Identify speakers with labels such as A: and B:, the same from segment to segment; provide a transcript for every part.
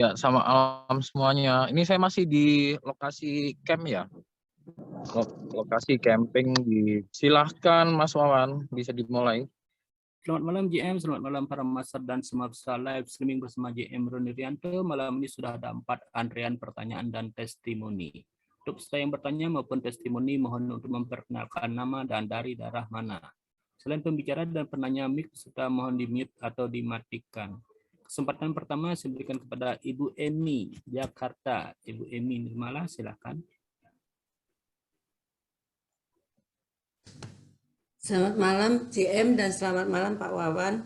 A: Ya, sama alam semuanya. Ini saya masih di lokasi camp ya. Lokasi camping silahkan Mas Wawan, bisa dimulai.
B: Selamat malam JM, selamat malam para master dan semua peserta live streaming bersama JM Roni Rianto. Malam ini sudah ada 4 antrean pertanyaan dan testimoni. Untuk peserta yang bertanya maupun testimoni, mohon untuk memperkenalkan nama dan dari daerah mana. Selain pembicara dan penanya mic, peserta mohon di-mute atau dimatikan. Kesempatan pertama saya berikan kepada Ibu Emi, Jakarta. Ibu Emi Nirmala, silakan.
C: Selamat malam JM dan selamat malam Pak Wawan.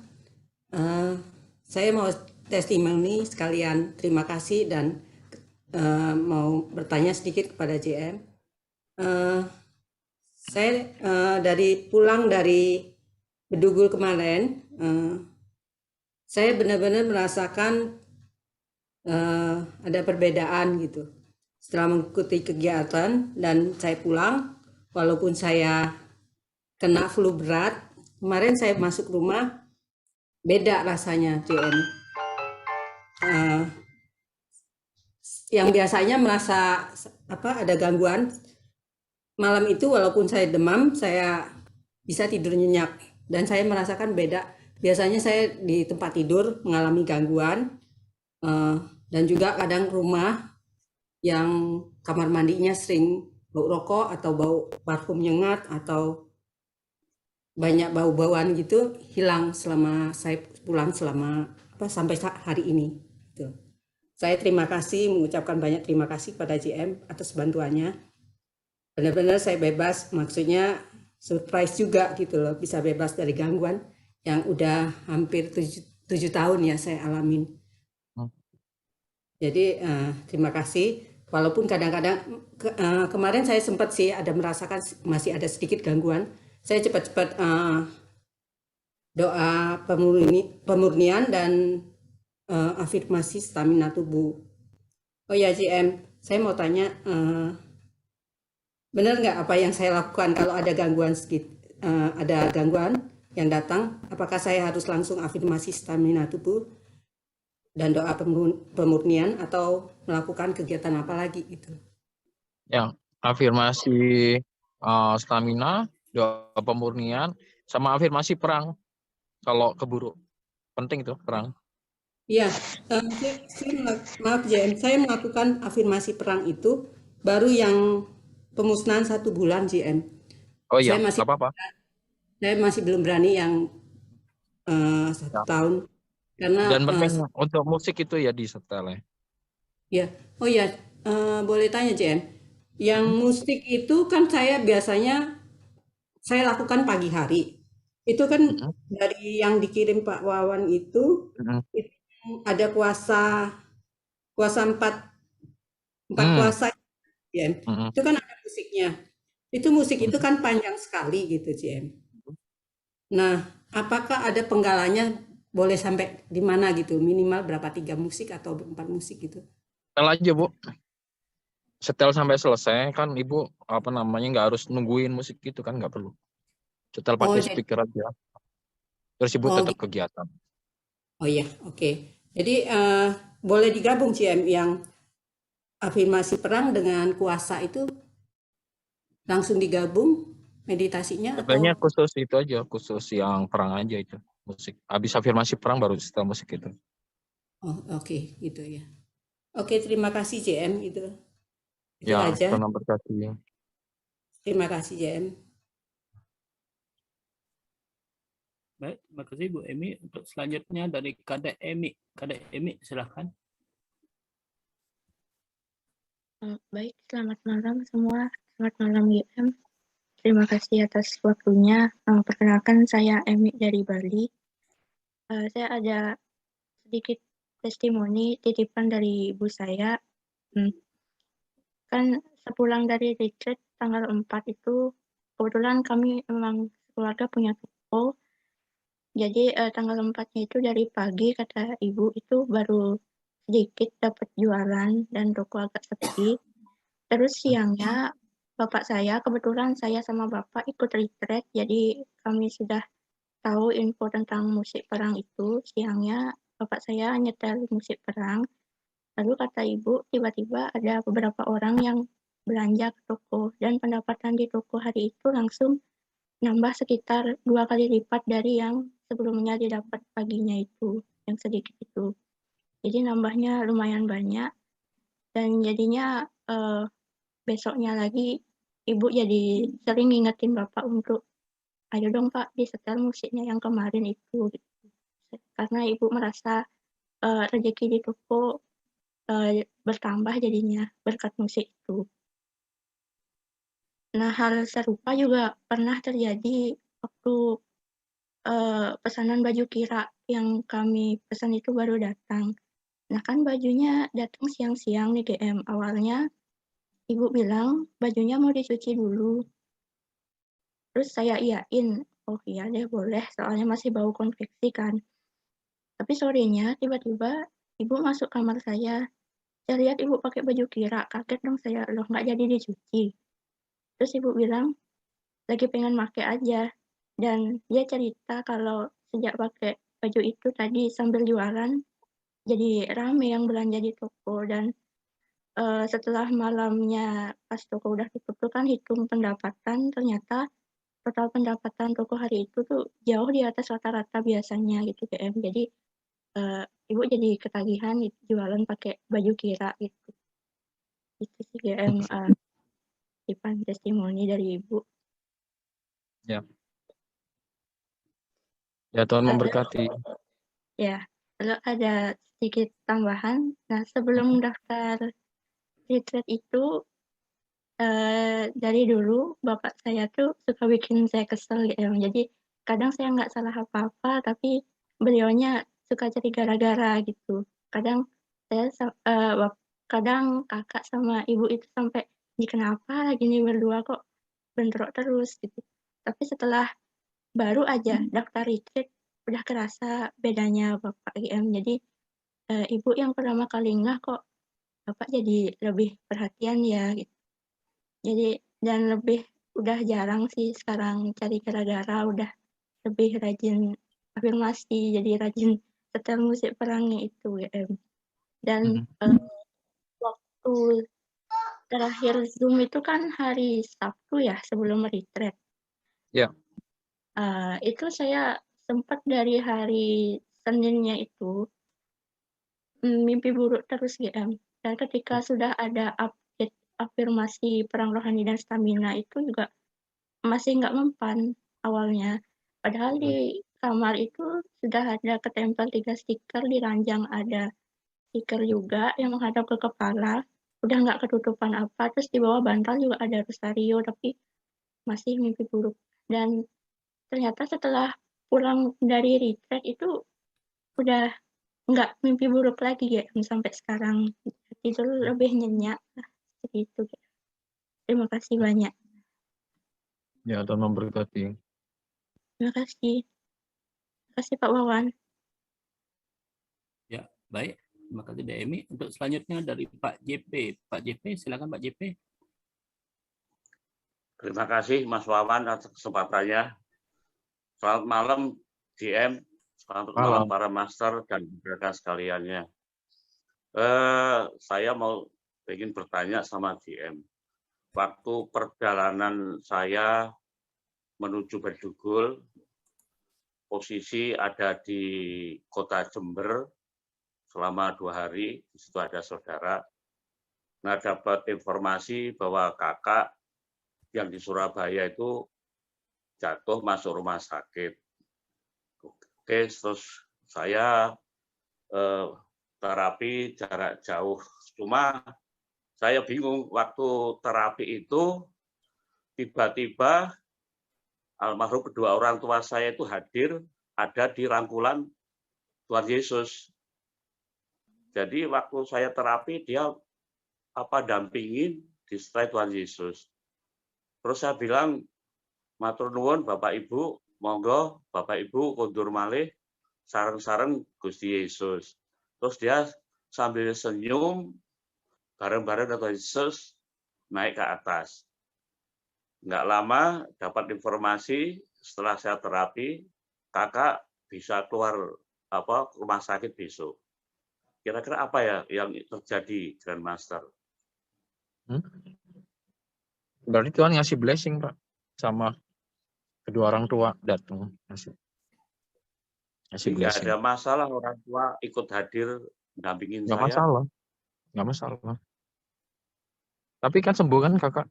C: Saya mau testimoni sekalian terima kasih dan mau bertanya sedikit kepada JM. Saya pulang dari Bedugul kemarin, saya benar-benar merasakan ada perbedaan gitu. Setelah mengikuti kegiatan dan saya pulang, walaupun saya kena flu berat, kemarin saya masuk rumah, beda rasanya JM. Yang biasanya merasa ada gangguan, malam itu walaupun saya demam, saya bisa tidur nyenyak. Dan saya merasakan beda. Biasanya saya di tempat tidur mengalami gangguan, dan juga kadang rumah yang kamar mandinya sering bau rokok atau bau parfum nyengat atau banyak bau-bauan gitu hilang selama saya pulang sampai hari ini. Gitu. Saya mengucapkan banyak terima kasih pada JM atas bantuannya. Benar-benar saya bebas, maksudnya surprise juga gitu loh, bisa bebas dari gangguan yang udah hampir 7 tahun ya saya alamin. Jadi terima kasih. Walaupun kadang-kadang kemarin saya sempat sih ada merasakan masih ada sedikit gangguan. Saya cepat-cepat doa pemurnian dan afirmasi stamina tubuh. Oh ya JM, saya mau tanya, benar nggak apa yang saya lakukan kalau ada gangguan yang datang, apakah saya harus langsung afirmasi stamina tubuh dan doa pemurnian atau melakukan kegiatan apa lagi itu?
A: Yang afirmasi stamina, doa pemurnian, sama afirmasi perang. Kalau keburu, penting itu perang.
C: Iya, maaf JM, saya melakukan afirmasi perang itu baru yang pemusnahan 1 bulan JM.
A: Oh iya, nggak apa-apa.
C: Saya masih belum berani yang 1 tahun karena.
A: Dan penting untuk musik itu ya di setel ya.
C: Ya, oh ya, boleh tanya JM, yang musik itu kan saya biasanya saya lakukan pagi hari. Itu kan dari yang dikirim Pak Wawan itu ada puasa 4 puasa JM. Itu kan ada musiknya. Itu musik itu kan panjang sekali gitu JM. Nah, apakah ada penggalanya boleh sampai di mana gitu? Minimal berapa 3 musik atau 4 musik gitu?
A: Setel aja Bu. Setel sampai selesai kan Ibu nggak harus nungguin musik gitu kan, nggak perlu. Setel pakai speaker aja. Terus Ibu tetap kegiatan.
C: Oh iya, oke. Jadi boleh digabung JM yang afirmasi perang dengan kuasa itu langsung digabung meditasinya
A: Setelnya
C: atau?
A: khusus itu aja, khusus yang perang aja itu musik. Habis afirmasi perang baru setel musik itu.
C: Oh oke, gitu ya. Oke, terima kasih JM itu
A: Ya,
C: aja.
A: nomor kasih.
C: Terima kasih JM.
B: Baik, terima kasih Bu Emi. Untuk selanjutnya dari Kadek Emi. Kadek Emi, silahkan.
D: Baik, selamat malam semua. Selamat malam JM. Terima kasih atas waktunya. Perkenalkan saya Emi dari Bali. Saya ada sedikit testimoni titipan dari ibu saya. Kan sepulang dari retreat tanggal 4 itu, kebetulan kami memang keluarga punya toko. Jadi tanggal 4-nya itu dari pagi kata ibu itu baru sedikit dapat jualan dan toko agak sepi. Terus siangnya bapak saya, kebetulan saya sama bapak ikut retreat, jadi kami sudah tahu info tentang musik perang itu. Siangnya bapak saya nyetel musik perang. Lalu kata ibu, tiba-tiba ada beberapa orang yang belanja ke toko dan pendapatan di toko hari itu langsung nambah sekitar 2 kali lipat dari yang sebelumnya didapat paginya itu, yang sedikit itu. Jadi nambahnya lumayan banyak dan jadinya besoknya lagi ibu jadi sering ngingetin bapak untuk ayo dong Pak disetel musiknya yang kemarin itu. Karena ibu merasa rezeki di toko bertambah jadinya berkat musik itu. Nah, hal serupa juga pernah terjadi waktu pesanan baju kira yang kami pesan itu baru datang. Nah, kan bajunya datang siang-siang nih GM. Awalnya ibu bilang bajunya mau dicuci dulu. Terus saya iyain, oh iya deh boleh, soalnya masih bau konveksi kan. Tapi sorenya tiba-tiba ibu masuk kamar saya lihat ibu pakai baju kira, kaget dong saya, loh nggak jadi dicuci. Terus ibu bilang, lagi pengen make aja. Dan dia cerita kalau sejak pakai baju itu tadi sambil jualan, jadi rame yang belanja di toko. Dan setelah malamnya pas toko udah tutup tuh kan hitung pendapatan, ternyata total pendapatan toko hari itu tuh jauh di atas rata-rata biasanya gitu GM. Jadi ibu jadi ketagihan jualan pakai baju kira gitu. Itu sih GM titipan testimoni dari ibu.
A: Ya. Ya, Tuhan memberkati.
D: Ya, lalu ada sedikit tambahan. Nah, sebelum daftar retreat itu dari dulu bapak saya tuh suka bikin saya kesel gitu. Jadi kadang saya nggak salah apa-apa, tapi beliaunya suka cari gara-gara gitu. Kadang saya kadang kakak sama ibu itu sampai ini kenapa gini berdua kok bentrok terus gitu. Tapi setelah baru aja daftar retreat udah kerasa bedanya bapak GM. Jadi ibu yang pertama kali ngeh kok bapak jadi lebih perhatian ya gitu. Jadi dan lebih udah jarang sih sekarang cari gara-gara, udah lebih rajin afirmasi, jadi rajin setel musik perangnya itu GM. Dan waktu terakhir Zoom itu kan hari Sabtu ya sebelum retreat.
A: Ya.
D: Itu saya sempat dari hari Seninnya itu mimpi buruk terus GM. Dan ketika sudah ada update afirmasi perang rohani dan stamina itu juga masih nggak mempan awalnya. Padahal di kamar itu sudah ada ketempel 3 stiker, di ranjang ada stiker juga yang menghadap ke kepala. Udah nggak ketutupan apa, terus di bawah bantal juga ada rosario, tapi masih mimpi buruk. Dan ternyata setelah pulang dari retreat itu udah nggak mimpi buruk lagi ya sampai sekarang. Tidur lebih nyenyak seperti itu. Terima kasih banyak.
A: Ya, Tuhan memberkati.
D: Terima kasih. Terima kasih Pak Wawan.
B: Ya, baik. Terima kasih DMI. Untuk selanjutnya dari Pak JP. Pak JP, silakan Pak JP.
E: Terima kasih Mas Wawan atas kesempatannya. Selamat malam GM, selamat malam para master dan rekan sekaliannya. Saya ingin bertanya sama GM. Waktu perjalanan saya menuju Bedugul, posisi ada di kota Jember selama 2 hari. Di situ ada saudara. Nah, dapat informasi bahwa kakak yang di Surabaya itu jatuh masuk rumah sakit. Oke, terus saya terapi jarak jauh. Cuma saya bingung waktu terapi itu tiba-tiba almarhum kedua orang tua saya itu hadir ada di rangkulan Tuhan Yesus. Jadi waktu saya terapi dia dampingin disertai Tuhan Yesus. Terus saya bilang, matur nuwun Bapak Ibu, monggo Bapak Ibu kondur malih sareng-sareng Gusti Yesus. Terus dia sambil senyum bareng-bareng Tuhan Yesus naik ke atas. Nggak lama dapat informasi setelah saya terapi, kakak bisa keluar rumah sakit besok. Kira-kira apa ya yang terjadi, Grandmaster?
A: Berarti Tuhan ngasih blessing, Pak, sama kedua orang tua datang ngasih
E: Tidak
A: blessing.
E: ada masalah orang tua ikut hadir dampingin
A: Nggak
E: saya.
A: masalah, nggak masalah. Tapi kan sembuh kan kakak?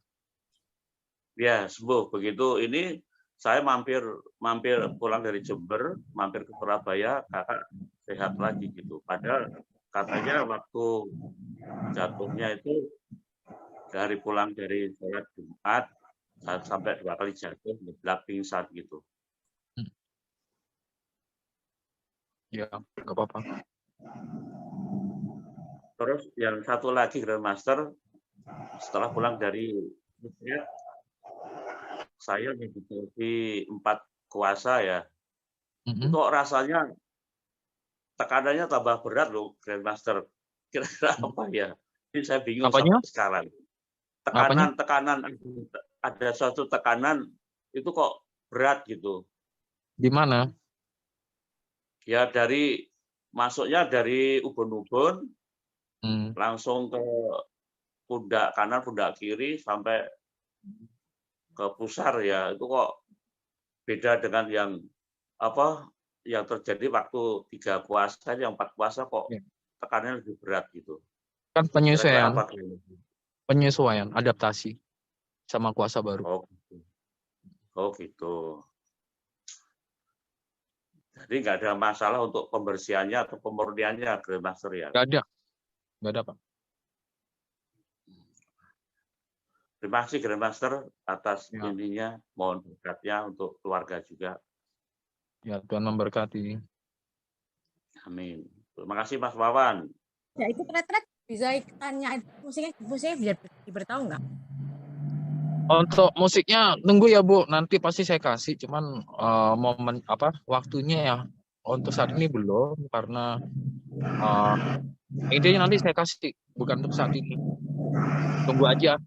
E: Ya, sembuh. Begitu ini saya mampir pulang dari Jember, mampir ke Surabaya, kakak sehat lagi gitu. Padahal katanya waktu jatuhnya itu dari pulang dari sholat Jumat sampai 2 kali jatuh, ngeblak pingsan gitu.
A: Ya, nggak apa-apa.
E: Terus yang satu lagi Grandmaster, setelah pulang dari saya mengikuti 4 kuasa ya, itu rasanya tekanannya tambah berat loh, Grandmaster. Kira-kira apa ya? Ini saya bingung sampai sekarang. Tekanan, ada suatu tekanan itu kok berat gitu.
A: Di mana?
E: Ya masuknya dari ubun-ubun, langsung ke pundak kanan, pundak kiri, sampai ke pusar ya. Itu kok beda dengan yang terjadi waktu 3 kuasa, yang 4 kuasa kok tekanannya lebih berat gitu.
A: Kan penyesuaian, adaptasi sama kuasa baru.
E: Oh gitu. Jadi nggak ada masalah untuk pembersihannya atau pemurniannya, Grandmaster ya?
A: Nggak ada Pak.
E: Terima kasih Grandmaster atas ininya, mohon berkatnya untuk keluarga juga.
A: Ya, Tuhan memberkati.
E: Amin. Terima kasih Mas Wawan.
F: Ya itu thread bisa tanya musiknya biar diberitahu nggak?
A: Untuk musiknya nunggu ya Bu, nanti pasti saya kasih. Cuman momen waktunya ya untuk saat ini belum, karena intinya nanti saya kasih, bukan untuk saat ini. Tunggu aja.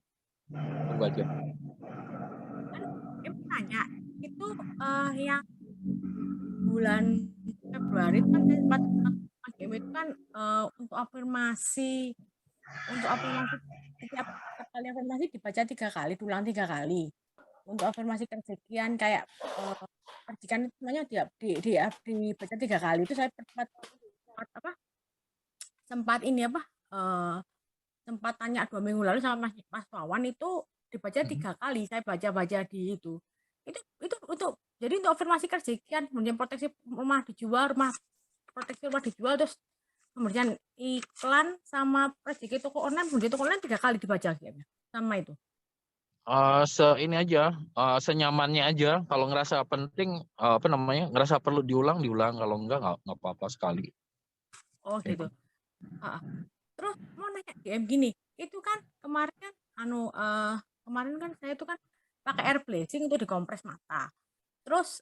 F: Tanya itu yang bulan Februari kan sempat itu kan untuk afirmasi setiap kali afirmasi dibaca 3 kali, diulang 3 kali. Untuk afirmasi kesekian kayak percikan itu semuanya dibaca 3 kali. Itu saya sempat tanya 2 minggu lalu sama Mas Wawan, itu dibaca 3 kali. Saya baca di itu. Itu jadi untuk afirmasi kesekian, kemudian proteksi rumah dijual, terus kemudian iklan sama rezeki toko online, kemudian toko online 3 kali dibaca kayaknya. Sama itu.
A: Ini aja, senyamannya aja. Kalau ngerasa penting, ngerasa perlu diulang. Kalau enggak apa-apa sekali.
F: Oh gitu. Terus mau nanya DM gini, itu kan kemarin kan saya itu kan pakai air blazing untuk dikompres mata. Terus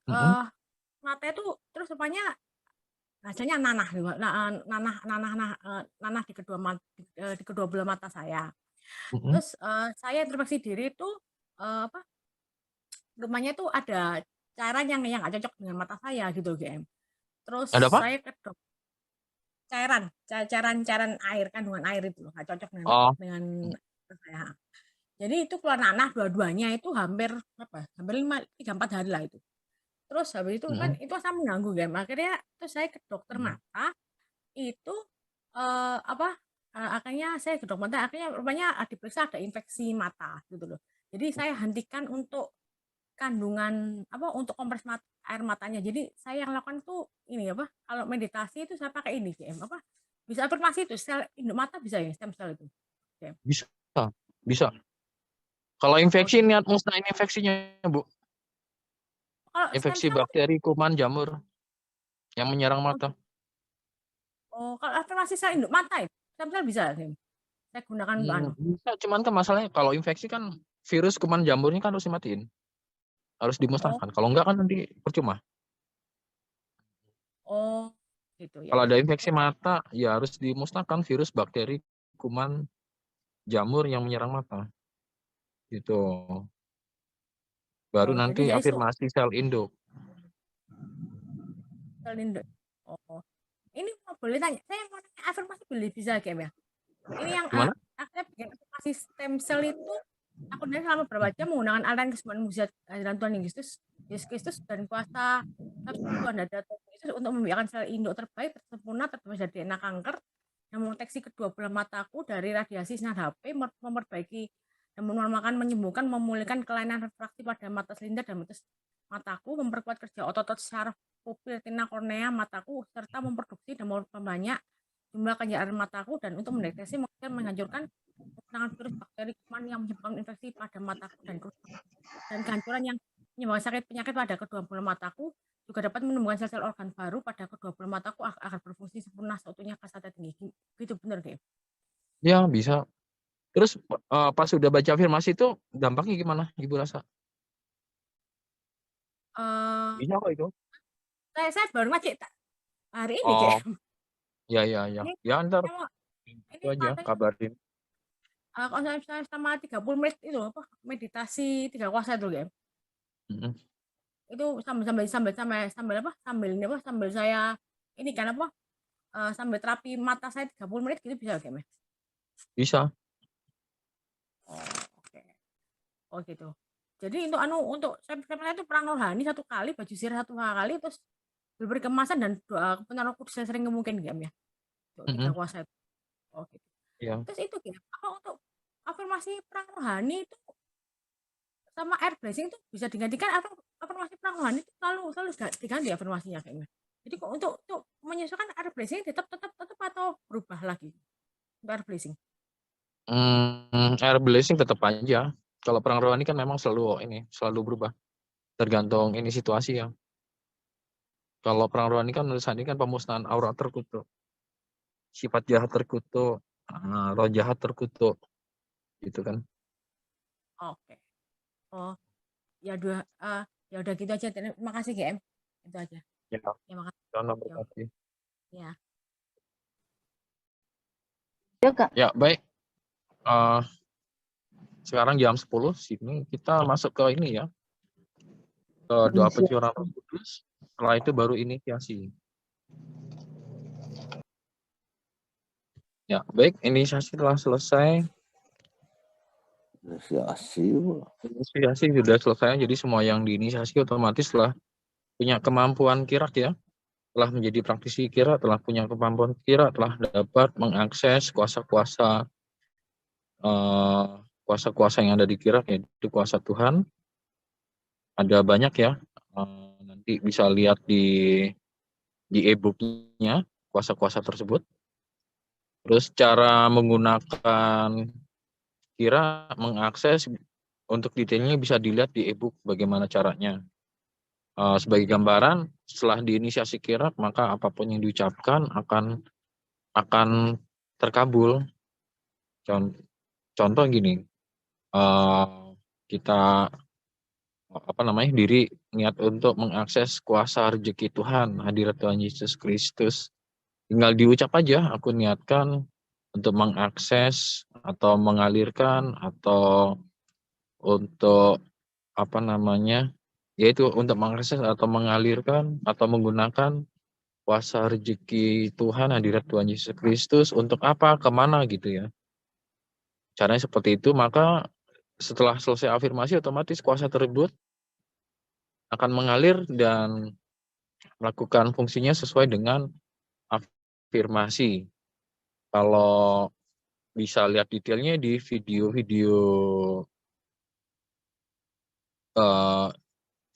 F: mata itu terus rupanya rasanya nanah di kedua belah mata saya. Terus saya introspeksi diri itu rupanya itu ada cairan yang nggak cocok dengan mata saya gitu, GM. Terus saya ke dokter, cairan air, kandungan air itu loh, nggak cocok dengan saya. Jadi itu keluar nanah dua-duanya itu hampir 3-4 hari lah itu. Terus habis itu kan itu sangat mengganggu, GM. Akhirnya terus saya ke dokter mata itu akhirnya saya ke dokter mata, akhirnya rupanya diperiksa ada infeksi mata gitu loh. Jadi saya hentikan untuk kandungan untuk kompres air matanya. Jadi saya yang lakukan tuh ini kalau meditasi itu saya pakai ini, GM, bisa afirmasi itu sel induk mata, bisa ya, stem cell itu, GM?
A: Bisa. Kalau infeksi niat musnahin infeksinya, Bu. Infeksi bakteri, kuman, jamur yang menyerang mata.
F: Kalau afirmasi sel induk mata itu stem cell bisa, GM? Saya gunakan
A: bisa, cuman kan masalahnya kalau infeksi kan virus, kuman, jamurnya kan harus dimatiin. Harus dimusnahkan. Kalau enggak kan nanti percuma.
F: Oh, gitu ya.
A: Kalau ada infeksi mata, ya harus dimusnahkan virus, bakteri, kuman, jamur yang menyerang mata. Gitu. Baru nanti afirmasi sel induk.
F: Sel induk. Oh. Ini boleh tanya, saya mau nanya afirmasi boleh bisa game ya? Ini yang
A: Gimana?
F: akhirnya bikin afirmasi stem cell itu aku dari selama berapa jam menggunakan aliran kesembuhan mujizat kehadiran Tuhan Yesus Kristus dan kuasa Tuhan dan Tuhan Yesus untuk membiarkan sel induk terbaik sempurna terbebas dari DNA kanker yang memproteksi kedua belah mataku dari radiasi sinar HP, memperbaiki dan menyembuhkan, memulihkan kelainan refraksi pada mata silinder dan mataku, memperkuat kerja otot saraf pupil, retina, kornea mataku, serta memproduksi dan memperbanyak jumlah kencaan mataku dan untuk mendeteksi menghancurkan menggunakan virus bakteri kuman yang menyebabkan infeksi pada mataku dan kehancuran yang menyebabkan sakit penyakit pada kedua belah mataku juga dapat menemukan sel-sel organ baru pada kedua belah mataku agar berfungsi sempurna seutuhnya kesehatan tinggi. Gitu benar Game?
A: Ya bisa. Terus pas sudah baca afirmasi itu dampaknya gimana Ibu rasa? Bisa kok itu.
F: Saya baru ngaji hari ini
A: Oh,
F: Game.
A: ya.
F: Ini,
A: Ya ntar
F: ini
A: itu aja kabarin.
F: Kalau saya sama 30 menit itu apa meditasi 3 kuasa itu Game. Itu sambil saya ini kan apa sambil terapi mata saya 30 menit gitu bisa Game?
A: Bisa.
F: Oke. Oh gitu. Jadi untuk saya itu perang rohani 1 kali, baju sirah 1 kali, terus beri kemasan dan doa penaruh kudus saya sering mungkin Game ya. Untuk 3 kuasa itu. Oh gitu.
A: Ya.
F: Terus itu Game, apa untuk afirmasi perang rohani itu sama air blessing itu bisa digantikan atau afirmasi perang rohani itu selalu diganti afirmasinya kayaknya. Jadi kok untuk menyesuaikan air blessing tetap atau berubah lagi untuk air blessing?
A: Air blessing tetap aja. Kalau perang rohani kan memang selalu berubah. Tergantung ini situasi ya. Kalau perang rohani kan menurut saya ini kan pemusnahan aura terkutuk. Sifat jahat terkutuk, roh jahat terkutuk. Gitu kan.
F: Oke. Oh, ya udah gitu aja. Terima kasih GM. Itu aja.
A: Ya.
F: Terima kasih.
A: Terima kasih.
F: Ya.
A: Ya, baik. Sekarang jam 10 sini kita masuk ke ini ya. Ke doa pencurahan Roh Kudus. Setelah itu baru inisiasi. Ya, baik. Inisiasi telah selesai. Inisiasi sudah selesai. Jadi semua yang diinisiasi otomatis telah punya kemampuan kirak ya. Telah menjadi praktisi kira, telah punya kemampuan kira, telah dapat mengakses kuasa-kuasa yang ada di kira, yaitu kuasa Tuhan. Ada banyak ya. Nanti bisa lihat di e-booknya kuasa-kuasa tersebut. Terus cara menggunakan kira mengakses untuk detailnya bisa dilihat di e-book bagaimana caranya. Sebagai gambaran, setelah diinisiasi kira maka apapun yang diucapkan akan terkabul. Contoh gini, kita diri niat untuk mengakses kuasa rezeki Tuhan, hadirat Tuhan Yesus Kristus. Tinggal diucap aja, aku niatkan untuk mengakses atau mengalirkan atau untuk yaitu untuk mengakses atau mengalirkan atau menggunakan kuasa rezeki Tuhan, hadirat Tuhan Yesus Kristus untuk apa, kemana gitu ya. Caranya seperti itu, maka setelah selesai afirmasi otomatis kuasa tersebut akan mengalir dan melakukan fungsinya sesuai dengan afirmasi. Kalau bisa lihat detailnya di video-video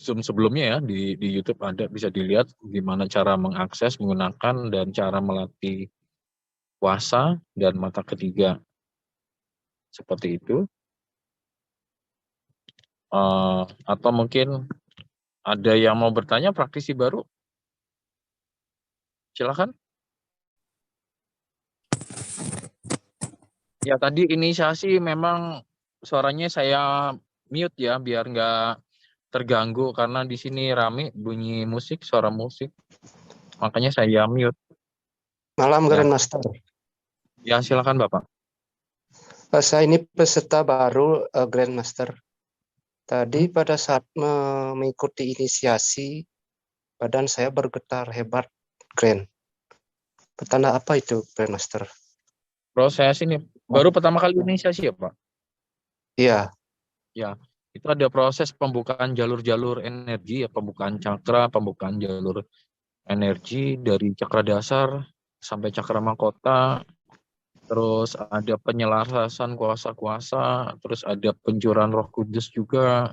A: Zoom sebelumnya ya, di YouTube ada, bisa dilihat gimana cara mengakses, menggunakan, dan cara melatih kuasa dan mata ketiga. Seperti itu. Atau mungkin ada yang mau bertanya, praktisi baru? Silakan. Ya, tadi inisiasi memang suaranya saya mute ya, biar nggak terganggu karena di sini rame bunyi musik, suara musik. Makanya saya mute.
G: Malam
A: Ya.
G: Grandmaster.
A: Ya, silakan Bapak.
G: Saya ini peserta baru Grandmaster. Tadi pada saat mengikuti inisiasi, badan saya bergetar hebat, Grand. Petanda apa itu, Grandmaster?
A: Proses ini baru pertama kali inisiasi ya, Pak?
G: Iya.
A: Ya, itu ada proses pembukaan jalur-jalur energi ya, pembukaan cakra, pembukaan jalur energi dari cakra dasar sampai cakra mahkota, terus ada penyelarasan kuasa-kuasa, terus ada pencurahan Roh Kudus juga.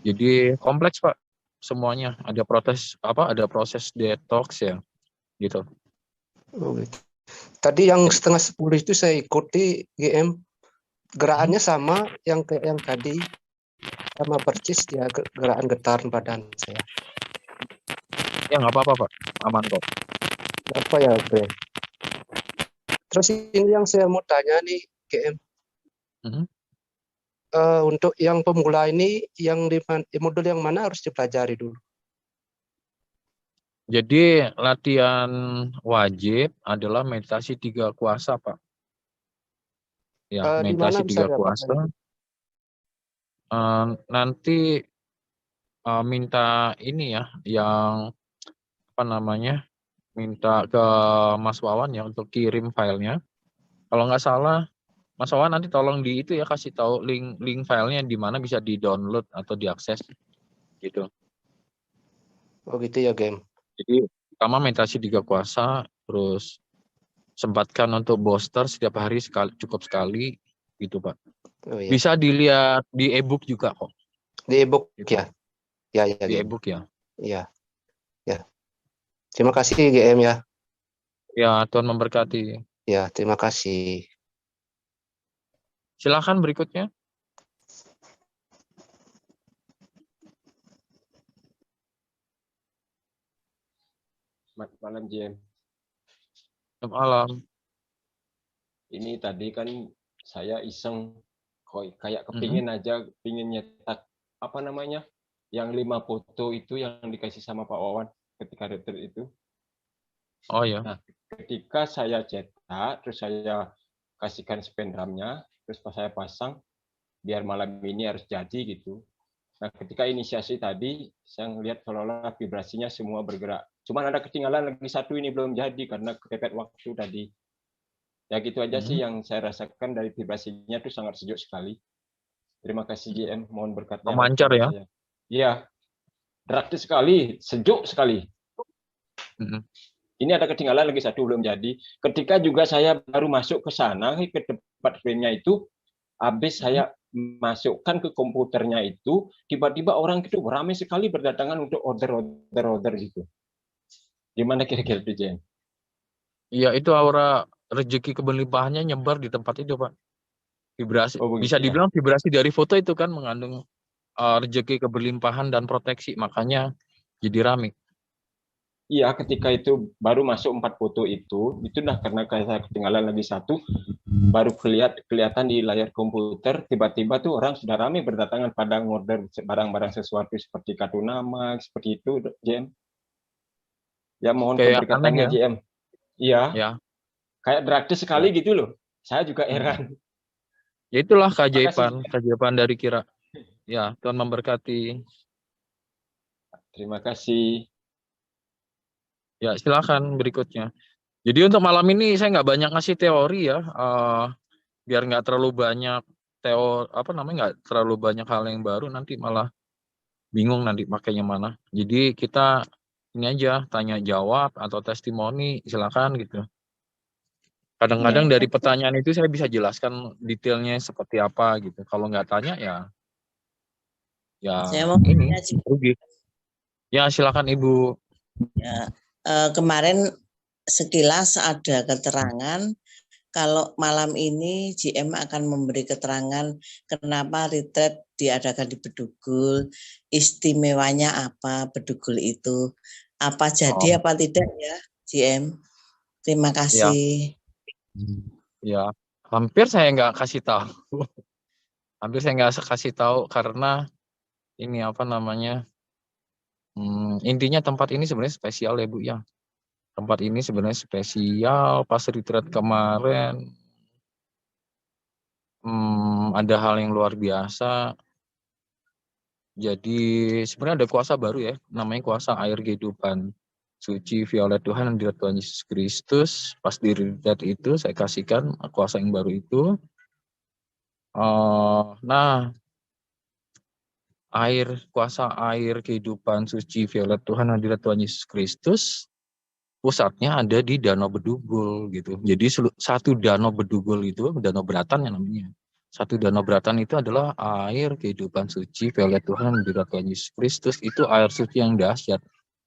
A: Jadi kompleks, Pak, semuanya. Ada proses detox ya, gitu.
G: Oh, gitu. Tadi yang setengah 10 itu saya ikuti GM. Gerakannya sama yang tadi, sama persis ya, gerakan getaran badan saya.
A: Ya nggak apa-apa, Pak, aman kok.
G: Apa ya, Bre? Terus ini yang saya mau tanya nih, GM. Untuk yang pemula ini, yang di modul yang mana harus dipelajari dulu?
A: Jadi latihan wajib adalah meditasi 3 kuasa, Pak. Ya,
G: Di mana
A: meditasi
G: bisa
A: 3
G: dapatkan
A: kuasa.
G: itu?
A: Nanti minta ini ya, yang minta ke Mas Wawan ya untuk kirim filenya. Kalau nggak salah, Mas Wawan nanti tolong kasih tahu link filenya di mana bisa di-download atau diakses gitu.
G: Oh gitu ya, Game.
A: Jadi pertama meditasi 3 kuasa, terus sempatkan untuk booster setiap hari cukup sekali gitu, Pak.
G: Oh, iya.
A: Bisa dilihat di e-book juga kok.
G: Di e-book
A: gitu.
G: ya. Ya,
A: Di
G: Game.
A: e-book ya.
G: Iya. Ya. Terima kasih GM ya.
A: Ya, Tuhan memberkati.
G: Ya, terima kasih.
A: Silakan berikutnya.
H: Selamat malam, GM.
A: Selamat malam.
H: Ini tadi kan saya iseng, kayak kepingin aja, pingin nyetak yang 5 foto itu yang dikasih sama Pak Wawan ketika retreat itu.
A: Oh ya.
H: Nah, ketika saya cetak, terus saya kasihkan spendramnya, terus pas saya pasang, biar malam ini harus jadi gitu. Nah, ketika inisiasi tadi, saya ngelihat seolah-olah vibrasinya semua bergerak. Cuman ada ketinggalan lagi satu ini belum jadi karena kepepet waktu tadi. Ya gitu aja sih yang saya rasakan dari vibrasinya itu sangat sejuk sekali. Terima kasih GM, mohon berkatnya.
A: Memancar ya?
H: Iya, drastis sekali, sejuk sekali. Ini ada ketinggalan lagi satu belum jadi. Ketika juga saya baru masuk ke sana, ke tempat frame-nya itu, habis saya masukkan ke komputernya itu, tiba-tiba orang itu ramai sekali berdatangan untuk order gitu. Gimana kira-kira itu, Jen?
A: Iya, itu aura rezeki keberlimpahannya nyebar di tempat itu, Pak. Vibrasi. Bisa dibilang vibrasi dari foto itu kan mengandung rezeki keberlimpahan dan proteksi, makanya jadi rame.
H: Iya, ketika itu baru masuk 4 foto itu dah karena saya ketinggalan lagi satu, baru kelihatan di layar komputer, tiba-tiba tuh orang sudah ramai berdatangan pada ngorder barang-barang sesuatu seperti kartu nama, seperti itu, JM. Ya mohon keberkatannya, JM. Iya.
A: Ya.
H: Kayak drastis sekali gitu loh. Saya juga heran.
A: Ya itulah keajaiban dari Kira. Ya, Tuhan memberkati.
H: Terima kasih.
A: Ya, silakan berikutnya. Jadi untuk malam ini saya nggak banyak ngasih teori ya, biar nggak terlalu banyak nggak terlalu banyak hal yang baru, nanti malah bingung nanti makainya mana. Jadi kita ini aja tanya jawab atau testimoni, silakan gitu. Kadang-kadang dari pertanyaan itu saya bisa jelaskan detailnya seperti apa gitu. Kalau nggak tanya ya ini rugi. Ya silakan Ibu.
I: Ya, kemarin sekilas ada keterangan kalau malam ini GM akan memberi keterangan kenapa retreat diadakan di Bedugul, istimewanya apa Bedugul itu, apa jadi apa tidak ya GM. Terima kasih.
A: Ya, hampir saya nggak kasih tahu. Hampir saya nggak kasih tahu karena ini intinya tempat ini sebenarnya spesial ya Bu ya. Tempat ini sebenarnya spesial pas retreat kemarin. Ada hal yang luar biasa. Jadi sebenarnya ada kuasa baru ya, namanya kuasa air kehidupan. suci violet Tuhan hadirat Tuhan Yesus Kristus. Pas di retreat itu saya kasihkan kuasa yang baru itu. Nah, kuasa air kehidupan suci violet Tuhan hadirat Tuhan Yesus Kristus pusatnya ada di Danau Bedugul gitu. Jadi satu Danau Bedugul itu danau beratan yang namanya. Satu danau beratan itu adalah air kehidupan suci violet Tuhan hadirat Tuhan Yesus Kristus. Itu air suci yang dahsyat.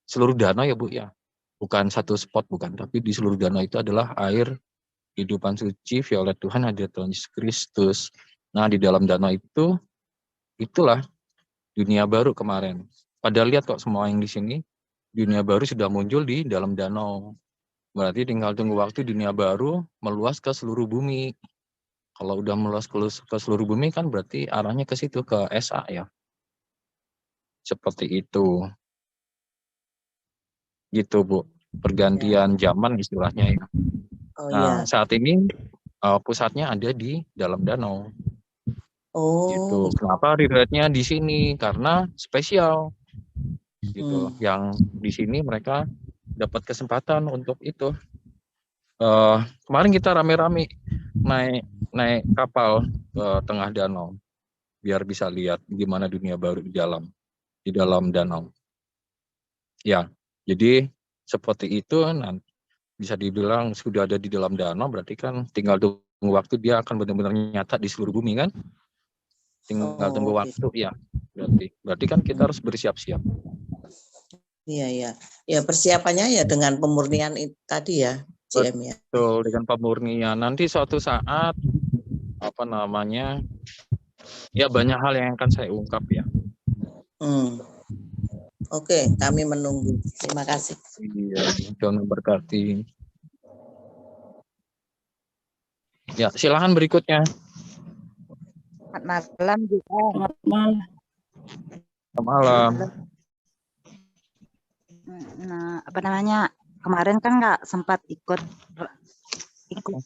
A: Seluruh danau ya Bu ya. Bukan satu spot bukan, tapi di seluruh danau itu adalah air kehidupan suci violet Tuhan hadirat Tuhan Yesus Kristus. Nah, di dalam danau itu itulah dunia baru kemarin. Pada lihat kok semua yang di sini dunia baru sudah muncul di dalam danau. Berarti tinggal tunggu waktu dunia baru meluas ke seluruh bumi. Kalau udah meluas ke seluruh bumi kan berarti arahnya ke situ, ke SA ya. Seperti itu. Gitu Bu. Pergantian zaman istilahnya ya. Nah, saat ini pusatnya ada di dalam danau. Gitu. Kenapa retreatnya di sini? Karena spesial. Gitu. Yang di sini mereka dapat kesempatan untuk itu. Kemarin kita rame-rame naik kapal ke tengah danau biar bisa lihat gimana dunia baru di dalam danau. Ya, jadi seperti itu. Nanti bisa dibilang sudah ada di dalam danau, berarti kan tinggal tunggu waktu dia akan benar-benar nyata di seluruh bumi kan? Tinggal tunggu waktu ya. Berarti kan kita harus bersiap-siap.
I: Iya. Ya persiapannya ya dengan pemurnian tadi ya, JM ya.
A: Betul, dengan pemurnian. Nanti suatu saat ya banyak hal yang akan saya ungkap ya.
I: Oke, kami menunggu. Terima kasih.
A: Iya, Tuhan memberkati. Ya, silakan berikutnya.
J: Selamat malam juga.
A: Selamat malam.
J: Nah, kemarin kan nggak sempat ikut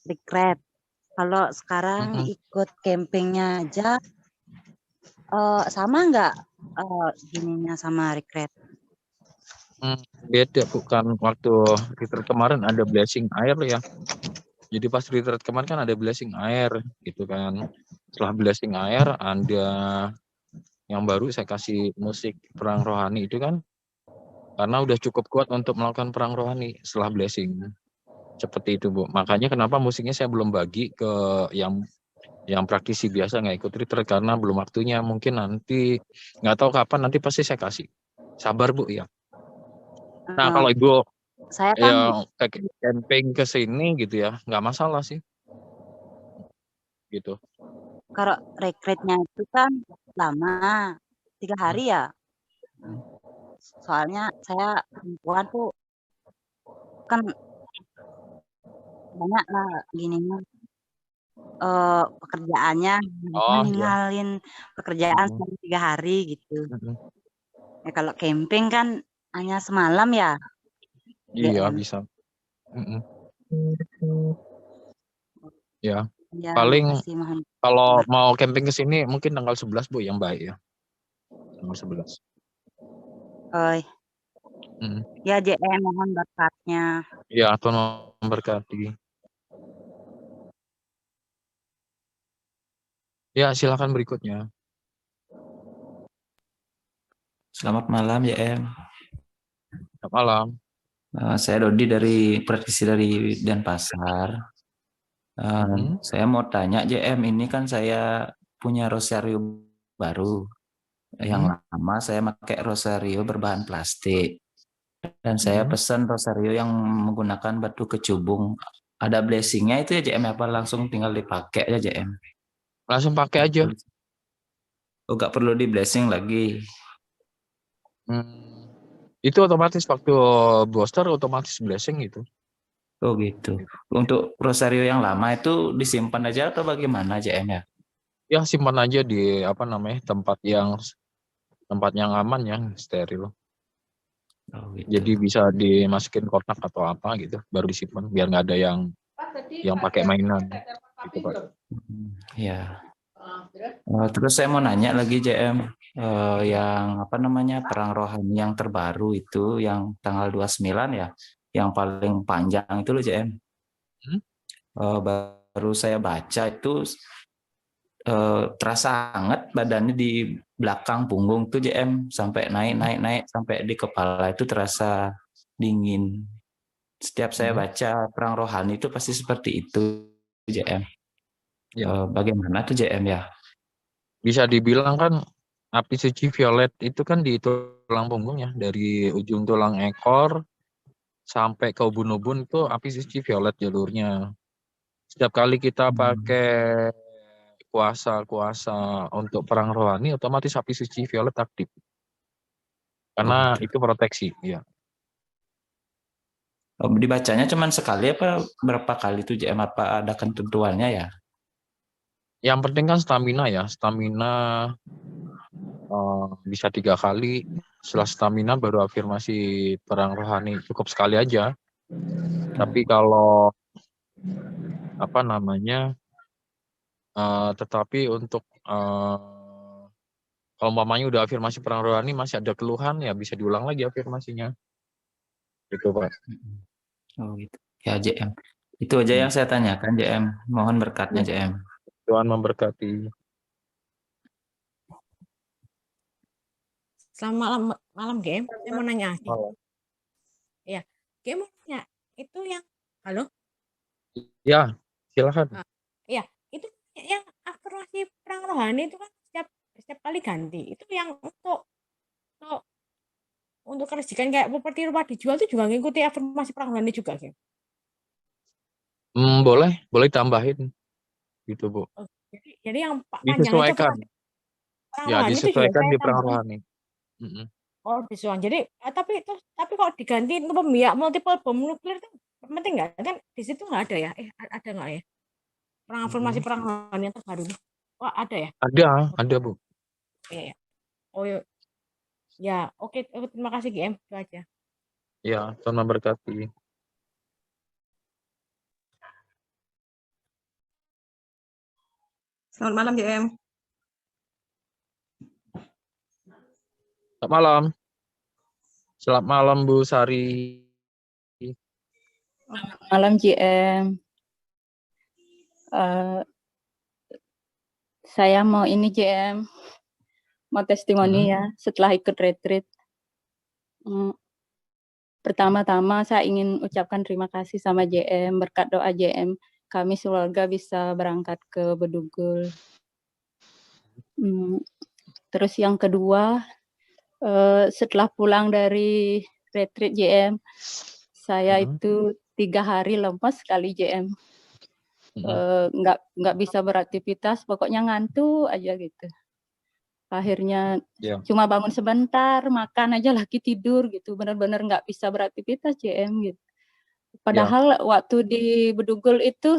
J: retreat. Kalau sekarang ikut campingnya aja, sama nggak gininya sama retreat?
A: Beda, bukan. Waktu retreat kemarin ada blessing air ya. Jadi pas retreat kemarin kan ada blessing air gitu kan. Setelah blessing air ada yang baru saya kasih musik perang rohani itu kan. Karena udah cukup kuat untuk melakukan perang rohani setelah blessing. Seperti itu Bu. Makanya kenapa musiknya saya belum bagi ke yang praktisi biasa nggak ikut retreat karena belum waktunya. Mungkin nanti nggak tahu kapan, nanti pasti saya kasih. Sabar Bu ya. Nah kalau Ibu
J: saya kan
A: camping ke sini gitu ya, nggak masalah sih. Gitu.
J: Kalau retreatnya itu kan lama, 3 hari ya. Soalnya saya perempuan tuh kan banyak lah gininya pekerjaannya, ninggalin pekerjaan selama 3 hari gitu. Ya kalau camping kan hanya semalam ya.
A: Iya bisa. Ya, paling kalau mau camping ke sini mungkin tanggal 11 Bu yang baik ya. Tanggal 11.
J: Ya JM mohon berkatnya.
A: Ya, Tuhan memberkati. Ya, silakan berikutnya.
K: Selamat malam JM.
A: Selamat malam.
K: Saya Dodi dari praktisi dari Denpasar. Saya mau tanya JM, ini kan saya punya rosario baru. Yang lama saya pakai rosario berbahan plastik. Dan saya pesan rosario yang menggunakan batu kecubung. Ada blessingnya itu ya JM, apa langsung tinggal dipakai ya JM?
A: Langsung pakai aja.
K: Oh, nggak perlu di blessing lagi.
A: Itu otomatis waktu booster otomatis blessing itu.
K: Oh gitu. Untuk rosario yang lama itu disimpan aja atau bagaimana JM ya?
A: Ya simpan aja di tempat yang aman, yang steril.
K: Oh, gitu.
A: Jadi bisa dimasukin kotak atau apa gitu, baru disimpan biar nggak ada yang pakai mainan. Gitu Pak.
K: Ya. Terus saya mau nanya lagi JM. yang apa namanya perang rohani yang terbaru itu yang tanggal 29 ya, yang paling panjang itu loh JM. Baru saya baca itu terasa hangat badannya di belakang punggung tuh JM, sampai naik sampai di kepala itu terasa dingin. Setiap saya baca perang rohani itu pasti seperti itu JM. Bagaimana tuh JM ya?
A: Bisa dibilang kan api suci violet itu kan di tulang punggung ya, dari ujung tulang ekor sampai ke ubun-ubun itu api suci violet jalurnya. Setiap kali kita pakai kuasa untuk perang rohani, otomatis api suci violet aktif. Karena itu proteksi, ya.
K: Dibacanya cuma sekali apa berapa kali tuh JM? Apa ada ketentuannya ya?
A: Yang penting kan stamina ya, stamina bisa 3 kali. Setelah stamina baru afirmasi perang rohani, cukup sekali aja. Tapi kalau apa namanya, tetapi untuk kalau umpamanya udah afirmasi perang rohani masih ada keluhan, ya bisa diulang lagi afirmasinya. Gitu Pak.
K: Oh gitu. Ya JM. Itu aja yang saya tanyakan JM. Mohon berkatnya JM.
A: Tuhan memberkati.
F: Selamat malam GM. Saya mau nanya.
A: Malam.
F: Ya, GM mau nanya. Itu yang halo?
A: Ya, silakan.
F: Iya, itu yang afirmasi perang rohani itu kan setiap kali ganti. Itu yang untuk kerjikan kayak properti rumah dijual itu juga ngikuti afirmasi perang rohani juga, GM?
A: Boleh tambahin. Gitu, Bu.
F: Jadi yang panjang itu
A: disesuaikan. Ya, disesuaikan di perang rohani.
F: Oh, disesuaikan. Jadi tapi kalau diganti pembiak multiple bom nuklir itu penting nggak? Kan di situ nggak ada ya? Ada nggak ya? Perang afirmasi perang rohani yang terbaru. Wah, ada ya?
A: Ada Bu.
F: Iya. Oh ya, oke. Terima kasih GM. Itu aja.
A: Ya, Tuhan memberkati.
C: Selamat malam GM.
A: Selamat malam. Selamat malam Bu Sari.
L: Malam GM. Saya mau ini GM, mau testimoni ya setelah ikut retreat. Pertama-tama saya ingin ucapkan terima kasih sama JM, berkat doa JM kami sekeluarga bisa berangkat ke Bedugul. Terus yang kedua, setelah pulang dari retreat JM, saya itu 3 hari lemas sekali JM. Nggak bisa beraktivitas, pokoknya ngantuk aja gitu. Akhirnya cuma bangun sebentar, makan aja lagi tidur gitu, benar-benar nggak bisa beraktivitas JM gitu. Padahal waktu di Bedugul itu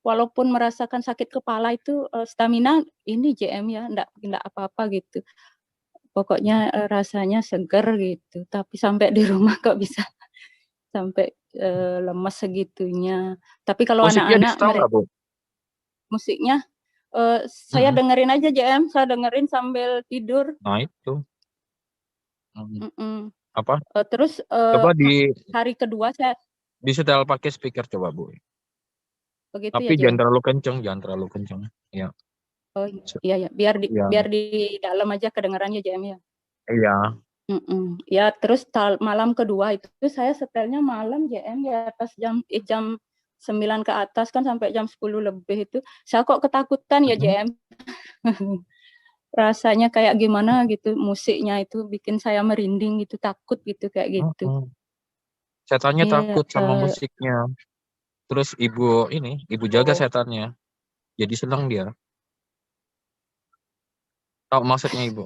L: walaupun merasakan sakit kepala itu stamina ini JM ya, nggak apa-apa gitu. Pokoknya rasanya seger gitu, tapi sampai di rumah kok bisa sampai lemas segitunya. Tapi kalau anak-anak musiknya saya dengerin aja JM, saya dengerin sambil tidur.
A: Nah itu. Apa?
L: Terus
A: coba
L: hari kedua saya
A: disetel pakai speaker coba Bu.
L: Begitu
A: tapi
L: ya,
A: jangan terlalu kencang. Ya.
L: Oh iya ya, biar di dalam aja kedengarannya JM ya.
A: Iya.
L: Ya terus malam kedua itu saya setelnya malam JM ya, atas jam 9 ke atas kan sampai jam 10 lebih itu saya kok ketakutan ya JM. Rasanya kayak gimana gitu, musiknya itu bikin saya merinding gitu, takut gitu kayak gitu.
A: Setannya takut sama musiknya. Terus ibu jaga setannya. Jadi senang dia. Tahu maksudnya Ibu?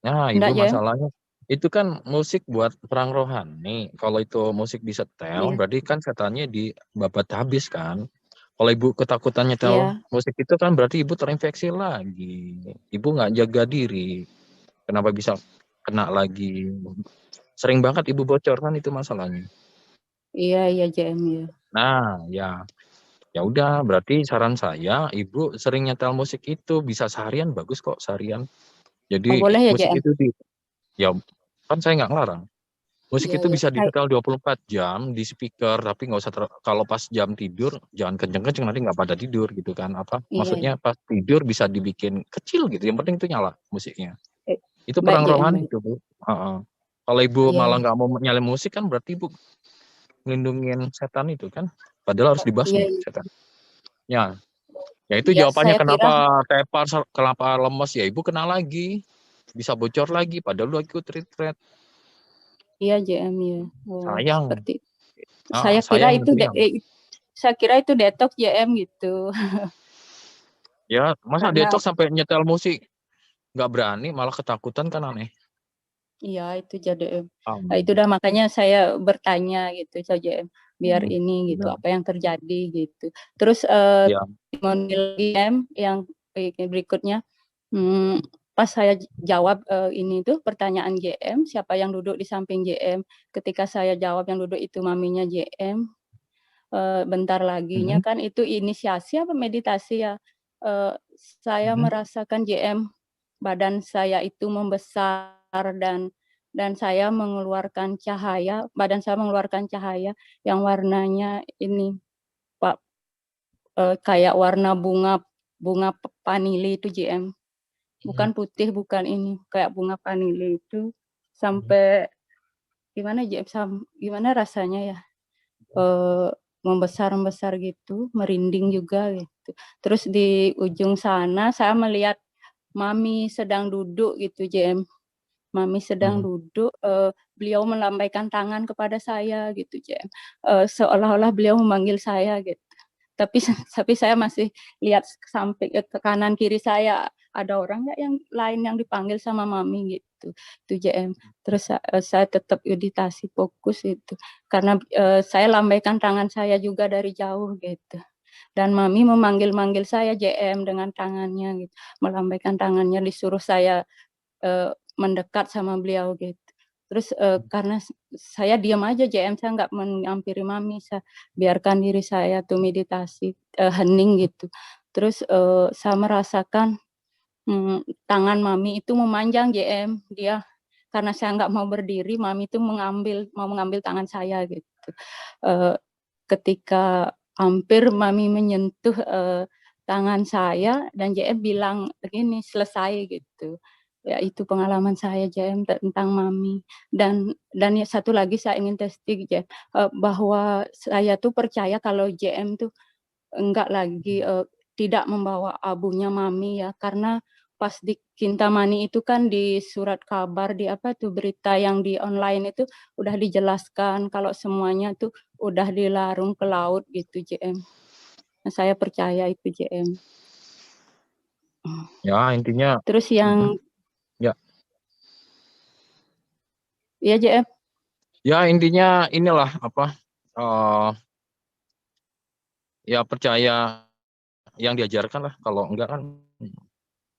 A: Nah, Ibu masalahnya itu kan musik buat perang rohani. Kalau itu musik disetel, berarti kan setannya dibabat habis kan. Kalau Ibu ketakutan nyetel musik itu kan berarti Ibu terinfeksi lagi. Ibu nggak jaga diri. Kenapa bisa kena lagi? Sering banget Ibu bocor kan itu masalahnya.
L: Iya JM ya.
A: Nah, ya. Ya udah, berarti saran saya, Ibu sering nyetel musik itu bisa seharian, bagus kok seharian.
L: Oh,
A: Jadi
L: boleh ya,
A: musik
L: JM?
A: itu ya kan saya nggak ngelarang. Musik
L: Iya,
A: itu
L: iya.
A: bisa disetel 24 jam di speaker, tapi nggak usah kalau pas jam tidur jangan kenceng-kenceng, nanti nggak pada tidur gitu kan.
L: Iya,
A: Maksudnya
L: iya.
A: pas tidur bisa dibikin kecil gitu. Yang penting itu nyala musiknya. Itu
L: Baik,
A: perang
L: JM,
A: rohani
L: baik.
A: itu, Bu. Heeh. Kalau Ibu
L: Iya,
A: malah
L: iya.
A: nggak mau nyalain musik kan berarti Ibu ngelindungin setan itu kan. Padahal harus
L: Iya,
A: dibasmi
L: iya.
A: setan. Ya itu
L: Iya,
A: jawabannya
L: saya kira.
A: kenapa lemes ya Ibu kena lagi. Bisa bocor lagi padahal lu ikut retreat.
L: Iya, JM, ya. Oh,
A: Sayang.
L: seperti saya kira
A: Sayang
L: itu
A: nantinya.
L: saya kira itu detox JM gitu.
A: Ya, masa
L: Karena
A: detox sampai nyetel musik nggak berani, malah ketakutan kan aneh.
L: iya itu JM. Nah, itu udah makanya saya bertanya gitu JM biar ini gitu apa yang terjadi gitu. Terus
A: Ya.
L: JM yang berikutnya pas saya jawab ini tuh pertanyaan JM, siapa yang duduk di samping JM? Ketika saya jawab yang duduk itu maminya JM. Bentar laginya kan itu inisiasi apa meditasi ya? Saya merasakan JM badan saya itu membesar dan saya mengeluarkan cahaya, badan saya mengeluarkan cahaya yang warnanya ini Pak kayak warna bunga vanili itu JM. Bukan putih, bukan ini, kayak bunga vanili itu sampai gimana JM, gimana rasanya ya? Membesar gitu, merinding juga gitu. Terus di ujung sana saya melihat Mami sedang duduk gitu JM. Mami sedang duduk, beliau melambaikan tangan kepada saya gitu JM. Seolah-olah beliau memanggil saya gitu. Tapi saya masih lihat sampai ke kanan kiri saya ada orang nggak yang lain yang dipanggil sama Mami gitu. Itu JM. Terus saya tetap meditasi fokus itu karena saya lambaikan tangan saya juga dari jauh gitu. Dan Mami memanggil-manggil saya JM dengan tangannya gitu, melambaikan tangannya disuruh saya mendekat sama beliau gitu. Terus karena saya diam aja JM, saya nggak menghampiri Mami, saya biarkan diri saya tuh meditasi hening gitu. Terus saya merasakan tangan Mami itu memanjang JM, dia karena saya nggak mau berdiri, Mami itu mau mengambil tangan saya gitu. Ketika hampir Mami menyentuh tangan saya dan JM bilang begini, selesai gitu. Ya itu pengalaman saya JM tentang Mami. Dan ya satu lagi saya ingin testing JM bahwa saya tuh percaya kalau JM tuh enggak lagi tidak membawa abunya Mami ya, karena pas di Kintamani itu kan di surat kabar di apa tuh berita yang di online itu udah dijelaskan kalau semuanya tuh udah dilarung ke laut gitu JM. Nah, saya percaya itu JM.
A: Ya intinya.
L: Terus yang
A: ya.
L: Iya JM.
A: Ya intinya inilah apa? Ya percaya yang diajarkan lah. Kalau enggak kan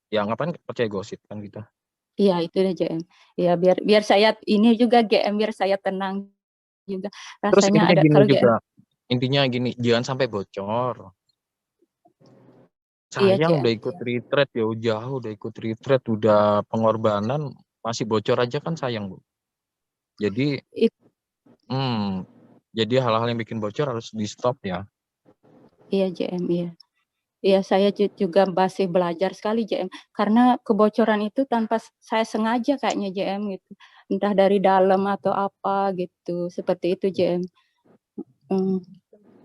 A: ya ngapain percaya gosip kan gitu.
L: Iya itu deh JM. Ya biar saya ini juga GM, biar saya tenang juga. Rasanya
A: terus
L: ada kalau
A: juga
L: GM.
A: Intinya gini, jangan sampai bocor.
L: Iya,
A: Sayang udah ikut retreat jauh-jauh, udah ikut retreat, udah pengorbanan, masih bocor aja kan sayang, Bu. Jadi jadi hal-hal yang bikin bocor harus di stop ya.
L: Iya JM, iya. Iya, saya juga masih belajar sekali JM, karena kebocoran itu tanpa saya sengaja kayaknya JM gitu, entah dari dalam atau apa gitu, seperti itu JM.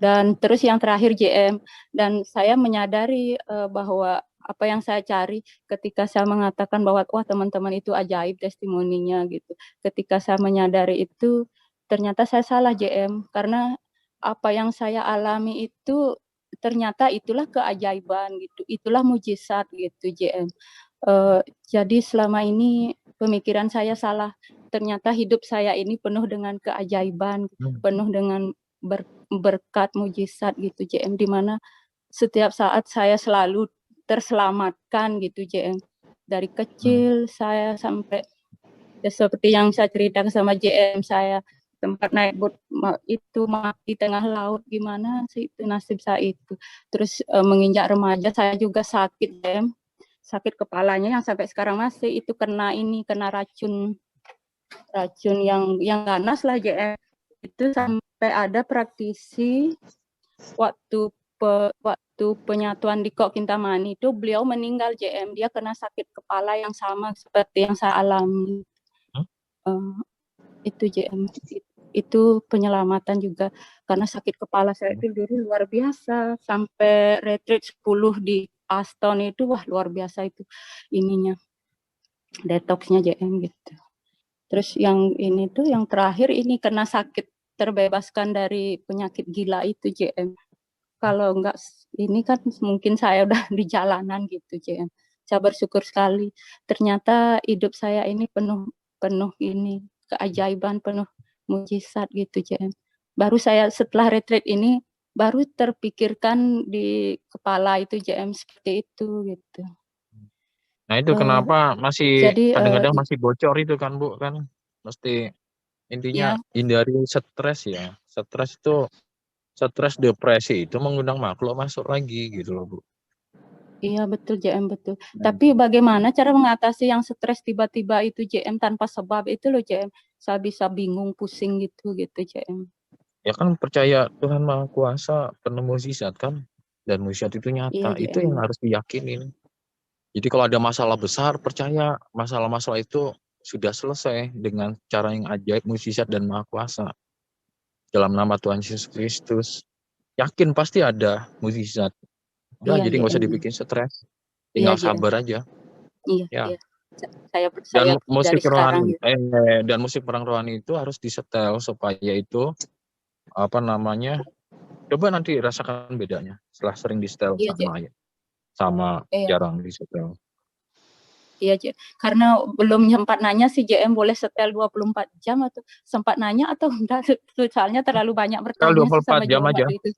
L: Dan terus yang terakhir JM, dan saya menyadari bahwa apa yang saya cari ketika saya mengatakan bahwa wah teman-teman itu ajaib testimoninya gitu. Ketika saya menyadari itu ternyata saya salah JM, karena apa yang saya alami itu ternyata itulah keajaiban gitu, itulah mujizat gitu JM. Jadi selama ini pemikiran saya salah. Ternyata hidup saya ini penuh dengan keajaiban, penuh dengan berkat mujizat gitu JM, di mana setiap saat saya selalu terselamatkan gitu JM. Dari kecil saya sampai ya, seperti yang saya ceritakan sama JM, saya sempat naik bot itu mati tengah laut, gimana sih itu nasib saya itu. Terus menginjak remaja saya juga sakit JM, sakit kepalanya yang sampai sekarang masih itu kena racun yang ganas lah JM. Itu sampai ada praktisi waktu penyatuan di Kok Kintamani itu beliau meninggal JM, dia kena sakit kepala yang sama seperti yang saya alami. Itu JM, itu penyelamatan juga karena sakit kepala saya itu dulu luar biasa, sampai retreat 10 di Aston itu wah luar biasa itu ininya detoksnya JM gitu. Terus yang ini tuh yang terakhir ini kena sakit terbebaskan dari penyakit gila itu JM. Kalau enggak ini kan mungkin saya udah di jalanan gitu JM. Saya bersyukur sekali. Ternyata hidup saya ini penuh ini keajaiban, penuh mujizat gitu JM. Baru saya setelah retreat ini baru terpikirkan di kepala itu JM seperti itu gitu.
A: Nah itu kenapa masih
L: jadi,
A: kadang-kadang masih bocor itu kan Bu kan, mesti intinya hindari stres ya. Stres depresi itu mengundang makhluk masuk lagi gitu loh Bu.
L: Iya betul JM betul. Tapi bagaimana cara mengatasi yang stres tiba-tiba itu JM tanpa sebab itu loh JM. Saya bisa bingung, pusing gitu JM.
A: Ya kan percaya Tuhan Maha Kuasa penuh mukjizat kan, dan mukjizat itu nyata.
L: Iya,
A: Itu yang harus diyakinin. Jadi kalau ada masalah besar, percaya masalah-masalah itu sudah selesai dengan cara yang ajaib, mukjizat dan Maha Kuasa. Dalam nama Tuhan Yesus Kristus. Yakin pasti ada mukjizat. Udah,
L: Iya,
A: jadi nggak usah
L: JM.
A: dibikin stres.
L: Iya,
A: Tinggal
L: JM.
A: sabar aja.
L: Iya,
A: Ya.
L: iya. Saya
A: Dan musik
L: dari sekarang
A: rohani,
L: gitu.
A: dan musik perang rohani itu harus disetel supaya itu apa namanya? Coba nanti rasakan bedanya setelah sering disetel
L: Iya, JM.
A: sama
L: Iya.
A: jarang disetel.
L: Iya, JM. Karena belum sempat nanya sih JM boleh setel 24 jam atau sempat nanya atau enggak, soalnya terlalu banyak
A: Setel
L: bertanya sih
A: 24
L: sama
A: jam
L: jawaban
A: aja.
L: itu.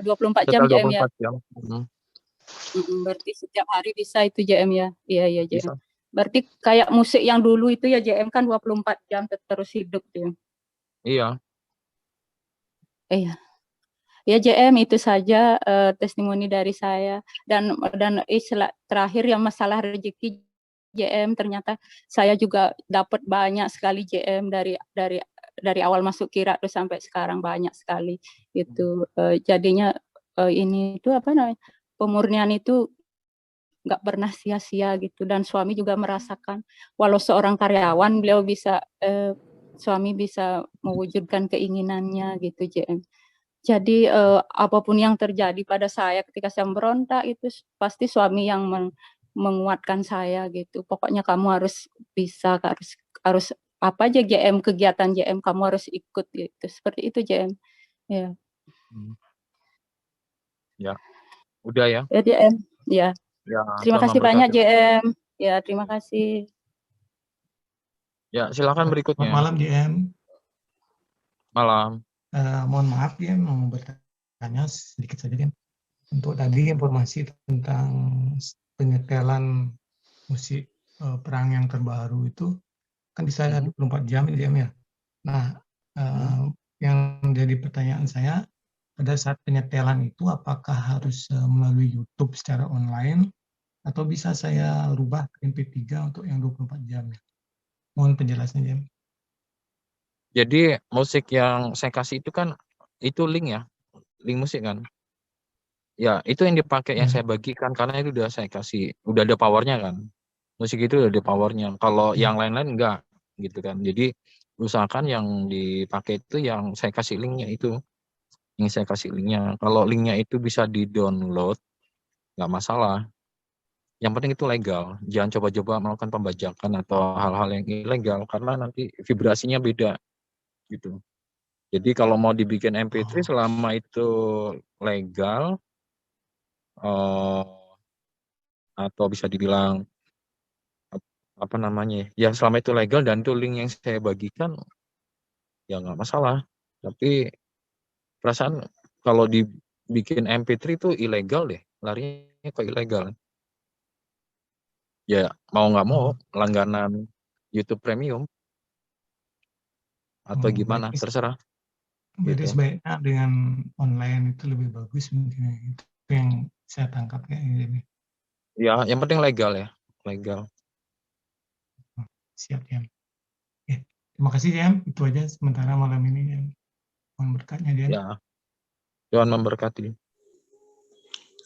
L: 24 jam
A: Setel
L: JM ya.
A: 24 jam.
L: Berarti setiap hari bisa itu JM ya. Iya JM.
A: Bisa.
L: Berarti kayak musik yang dulu itu ya JM kan 24 jam terus hidup JM.
A: Iya.
L: Iya. Ya JM itu saja testimoni dari saya dan istilah terakhir yang masalah rezeki JM, ternyata saya juga dapat banyak sekali JM dari awal masuk kira terus sampai sekarang banyak sekali itu jadinya ini itu apa namanya pemurnian itu nggak pernah sia-sia gitu, dan suami juga merasakan walau seorang karyawan beliau bisa suami bisa mewujudkan keinginannya gitu JM. Jadi apapun yang terjadi pada saya ketika saya berontak itu pasti suami yang menguatkan saya gitu. Pokoknya kamu harus bisa, harus apa aja JM kegiatan JM kamu harus ikut gitu. Seperti itu JM. Ya.
A: Ya. Udah ya.
L: Ya JM. Ya.
A: Ya,
L: terima kasih banyak JM. Ya, terima kasih.
A: Ya, silakan berikutnya.
M: Selamat malam JM.
A: Malam.
M: Mohon maaf JM mau bertanya sedikit saja JM. Untuk tadi informasi tentang penyetelan musik perang yang terbaru itu kan bisa 24 jam JM ya. Nah, yang jadi pertanyaan saya pada saat penyetelan itu apakah harus melalui YouTube secara online atau bisa saya rubah ke MP3 untuk yang 24 jam ya? Mohon penjelasannya JM.
A: Jadi musik yang saya kasih itu kan itu link ya, link musik kan. Ya itu yang dipakai yang saya bagikan karena itu udah saya kasih, udah ada powernya kan. Musik itu udah ada powernya. Kalau yang lain-lain enggak gitu kan. Jadi usahakan yang dipakai itu yang saya kasih linknya itu, yang saya kasih linknya. Kalau linknya itu bisa di-download nggak masalah. Yang penting itu legal. Jangan coba-coba melakukan pembajakan atau hal-hal yang ilegal karena nanti vibrasinya beda. Gitu. Jadi kalau mau dibikin MP3 selama itu legal atau bisa dibilang apa namanya ya selama itu legal dan itu link yang saya bagikan ya nggak masalah. Tapi perasaan kalau dibikin MP3 itu ilegal deh, larinya ke ilegal. Ya mau nggak mau langganan YouTube Premium. atau gimana, terserah.
M: Jadi
A: Gitu.
M: sebaiknya dengan online itu lebih bagus mungkin. Itu yang saya tangkap kayak gini.
A: Ya, yang penting legal ya, legal.
M: Siap ya. Terima kasih Jam, itu aja sementara malam ini ya. Mohon berkatnya Jam.
A: Ya, Tuhan memberkati.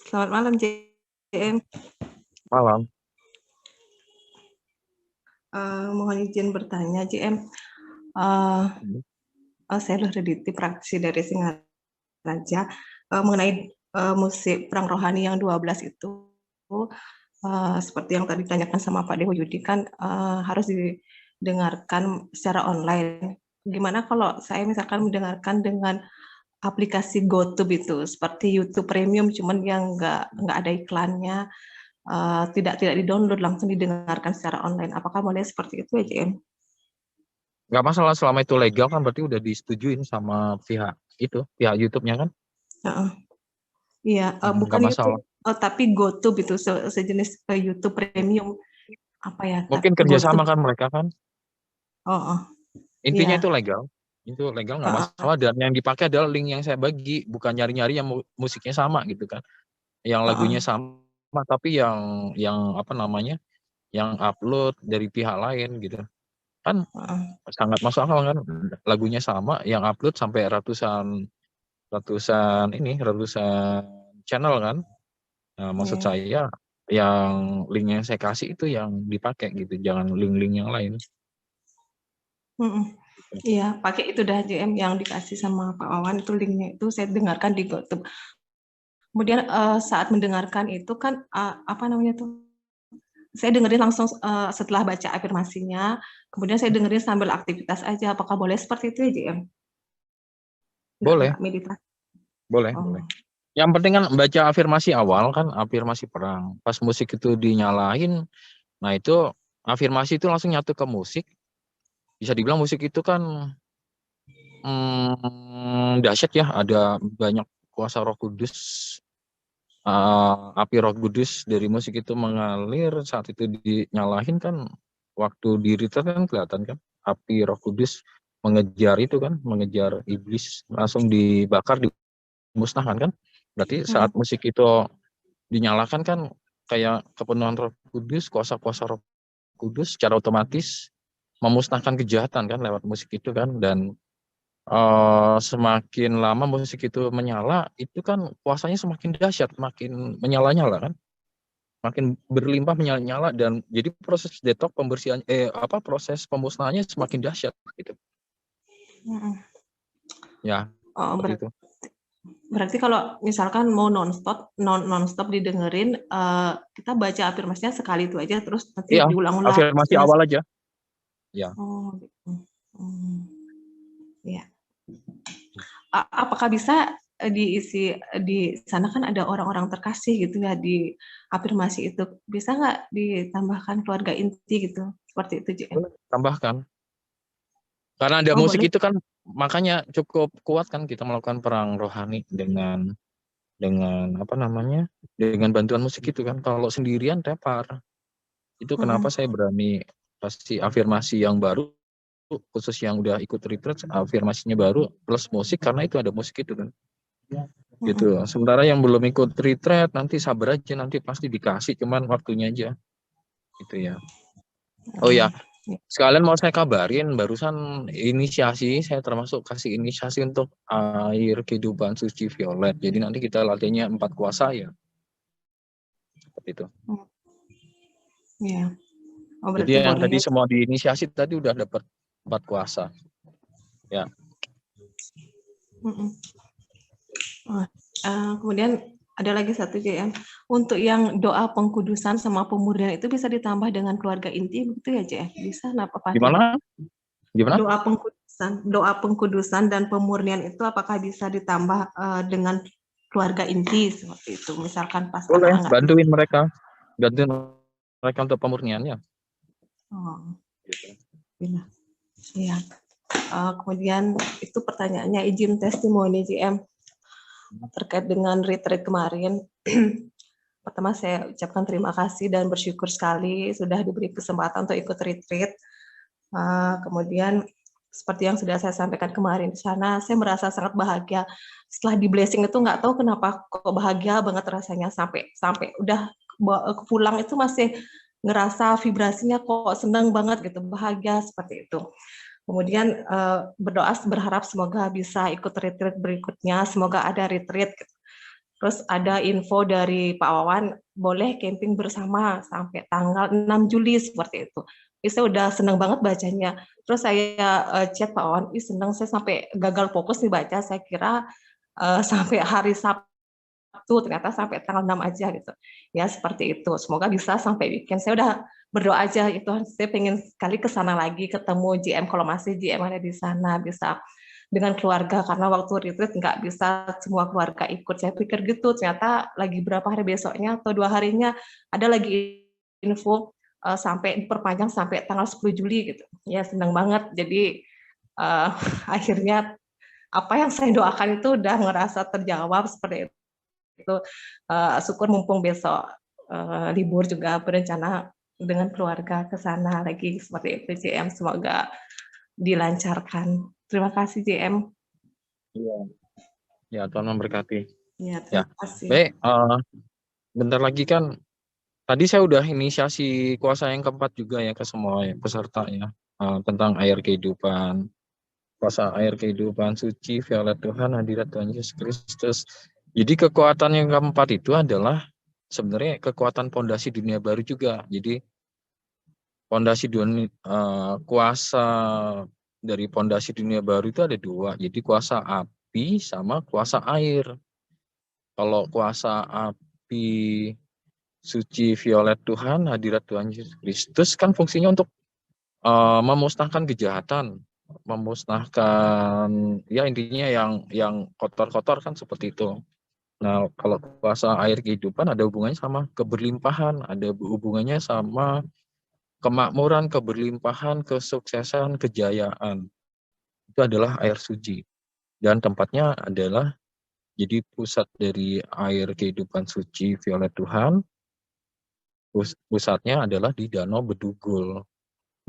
N: Selamat malam JM.
A: Malam.
N: Mohon izin bertanya JM. Saya Luhrediti, praktisi dari Singaraja, mengenai musik perang rohani yang 12 itu, seperti yang tadi ditanyakan sama Pak Dewo Yudi kan harus didengarkan secara online. Gimana kalau saya misalkan mendengarkan dengan aplikasi GoTube itu, seperti YouTube Premium, cuman yang nggak ada iklannya, tidak di-download, langsung didengarkan secara online. Apakah boleh seperti itu ya JM?
A: Nggak masalah selama itu legal kan, berarti udah disetujuin sama pihak YouTube-nya kan?
N: Iya, bukan
A: masalah.
N: YouTube, tapi GoTube itu sejenis YouTube Premium, apa ya?
A: Mungkin kerjasama kan mereka kan? Intinya
N: iya.
A: itu legal nggak masalah. Dan yang dipakai adalah link yang saya bagi, bukan nyari-nyari yang musiknya sama gitu kan? Yang lagunya sama, tapi yang apa namanya? Yang upload dari pihak lain gitu. Kan sangat masuk akal kan, lagunya sama, yang upload sampai ratusan channel kan. Nah, maksud saya yang link yang saya kasih itu yang dipakai gitu, jangan link-link yang lain.
N: Iya, pakai itu dah JM yang dikasih sama Pak Wawan, itu linknya itu saya dengarkan di GoTube. Kemudian saat mendengarkan itu kan apa namanya tuh? Saya dengerin langsung setelah baca afirmasinya, kemudian saya dengerin sambil aktivitas aja. Apakah boleh seperti itu ya, JM?
A: Boleh.
N: Meditasi.
A: Boleh. Yang penting kan baca afirmasi awal kan, afirmasi perang. Pas musik itu dinyalain, nah itu afirmasi itu langsung nyatu ke musik. Bisa dibilang musik itu kan dahsyat ya, ada banyak kuasa Roh Kudus. Api Roh Kudus dari musik itu mengalir, saat itu dinyalahin kan, waktu di retreat kan kelihatan kan, api Roh Kudus mengejar itu kan, mengejar iblis, langsung dibakar, dimusnahkan kan. Berarti saat musik itu dinyalakan kan, kayak kepenuhan Roh Kudus, kuasa-kuasa Roh Kudus secara otomatis memusnahkan kejahatan kan lewat musik itu kan. Dan semakin lama musik itu menyala, itu kan kuasanya semakin dahsyat, makin menyala-nyala kan, makin berlimpah menyala-nyala, dan jadi proses detox pembersihan proses pemusnahannya semakin dahsyat gitu. Ya, seperti itu.
N: Berarti kalau misalkan mau non-stop didengerin, kita baca afirmasinya sekali itu aja, terus nanti diulang-ulang.
A: Afirmasi awal aja. Ya.
N: Ya. Apakah bisa diisi di sana kan ada orang-orang terkasih gitu ya di afirmasi itu, bisa nggak ditambahkan keluarga inti gitu, seperti itu JM?
A: Tambahkan. Karena ada musik itu kan, makanya cukup kuat kan kita melakukan perang rohani dengan apa namanya, dengan bantuan musik itu kan. Kalau sendirian tepar. Itu kenapa saya berani pasti afirmasi yang baru, khusus yang udah ikut retreat, afirmasinya baru plus musik, karena itu ada musik itu kan. Gitu. Sementara yang belum ikut retreat nanti sabar aja, nanti pasti dikasih, cuman waktunya aja. Gitu ya. Oh ya, sekalian mau saya kabarin, barusan inisiasi, saya termasuk kasih inisiasi untuk air kehidupan suci violet. Jadi nanti kita latihannya 4 kuasa ya. Seperti itu.
N: Iya.
A: Jadi yang tadi semua diinisiasi tadi udah dapat 4 kuasa. Ya.
N: Kemudian ada lagi satu JM. Untuk yang doa pengkudusan sama pemurnian itu bisa ditambah dengan keluarga inti begitu ya JM? Bisa apa?
A: Gimana?
N: Doa pengkudusan dan pemurnian itu apakah bisa ditambah dengan keluarga inti seperti itu? Misalkan pas
A: boleh, bantuin mereka untuk pemurniannya.
N: Iya. Kemudian itu pertanyaannya izin testimoni JM terkait dengan retreat kemarin. Pertama saya ucapkan terima kasih dan bersyukur sekali sudah diberi kesempatan untuk ikut retreat. Kemudian seperti yang sudah saya sampaikan kemarin di sana, saya merasa sangat bahagia. Setelah di blessing itu nggak tahu kenapa kok bahagia banget rasanya sampai udah pulang itu masih ngerasa vibrasinya kok senang banget gitu, bahagia seperti itu. Kemudian berdoa berharap semoga bisa ikut retreat berikutnya, semoga ada retreat. Terus ada info dari Pak Wawan, boleh camping bersama sampai tanggal 6 Juli seperti itu. Saya udah senang banget bacanya. Terus saya chat Pak Wawan, senang saya sampai gagal fokus nih baca, saya kira sampai hari Sabtu, ternyata sampai tanggal 6 aja gitu. Ya seperti itu, semoga bisa sampai weekend. Saya udah berdoa aja, itu saya pengen sekali ke sana lagi, ketemu GM, kalau masih GM ada di sana, bisa dengan keluarga, karena waktu retreat nggak bisa semua keluarga ikut. Saya pikir gitu, ternyata lagi berapa hari besoknya atau 2 harinya ada lagi info sampai diperpanjang sampai tanggal 10 Juli gitu. Ya senang banget. Jadi akhirnya apa yang saya doakan itu udah ngerasa terjawab seperti itu. Syukur mumpung besok libur juga berencana dengan keluarga ke sana lagi seperti itu. JM semoga dilancarkan. Terima kasih JM.
A: Iya. Ya, Tuhan memberkati.
N: Ya, terima kasih.
A: Baik, bentar lagi kan tadi saya udah inisiasi kuasa yang keempat juga ya ke semua peserta ya, tentang air kehidupan. Kuasa air kehidupan suci, violet Tuhan, hadirat Tuhan Yesus Kristus. Jadi kekuatan yang keempat itu adalah sebenarnya kekuatan pondasi dunia baru juga. Jadi pondasi dunia, kuasa dari pondasi dunia baru itu ada 2. Jadi kuasa api sama kuasa air. Kalau kuasa api suci violet Tuhan, hadirat Tuhan Yesus Kristus kan fungsinya untuk memusnahkan kejahatan, memusnahkan ya intinya yang kotor-kotor kan seperti itu. Nah, kalau kuasa air kehidupan ada hubungannya sama keberlimpahan, ada hubungannya sama kemakmuran, keberlimpahan, kesuksesan, kejayaan. Itu adalah air suci. Dan tempatnya adalah jadi pusat dari air kehidupan suci violet Tuhan. Pusatnya adalah di Danau Bedugul.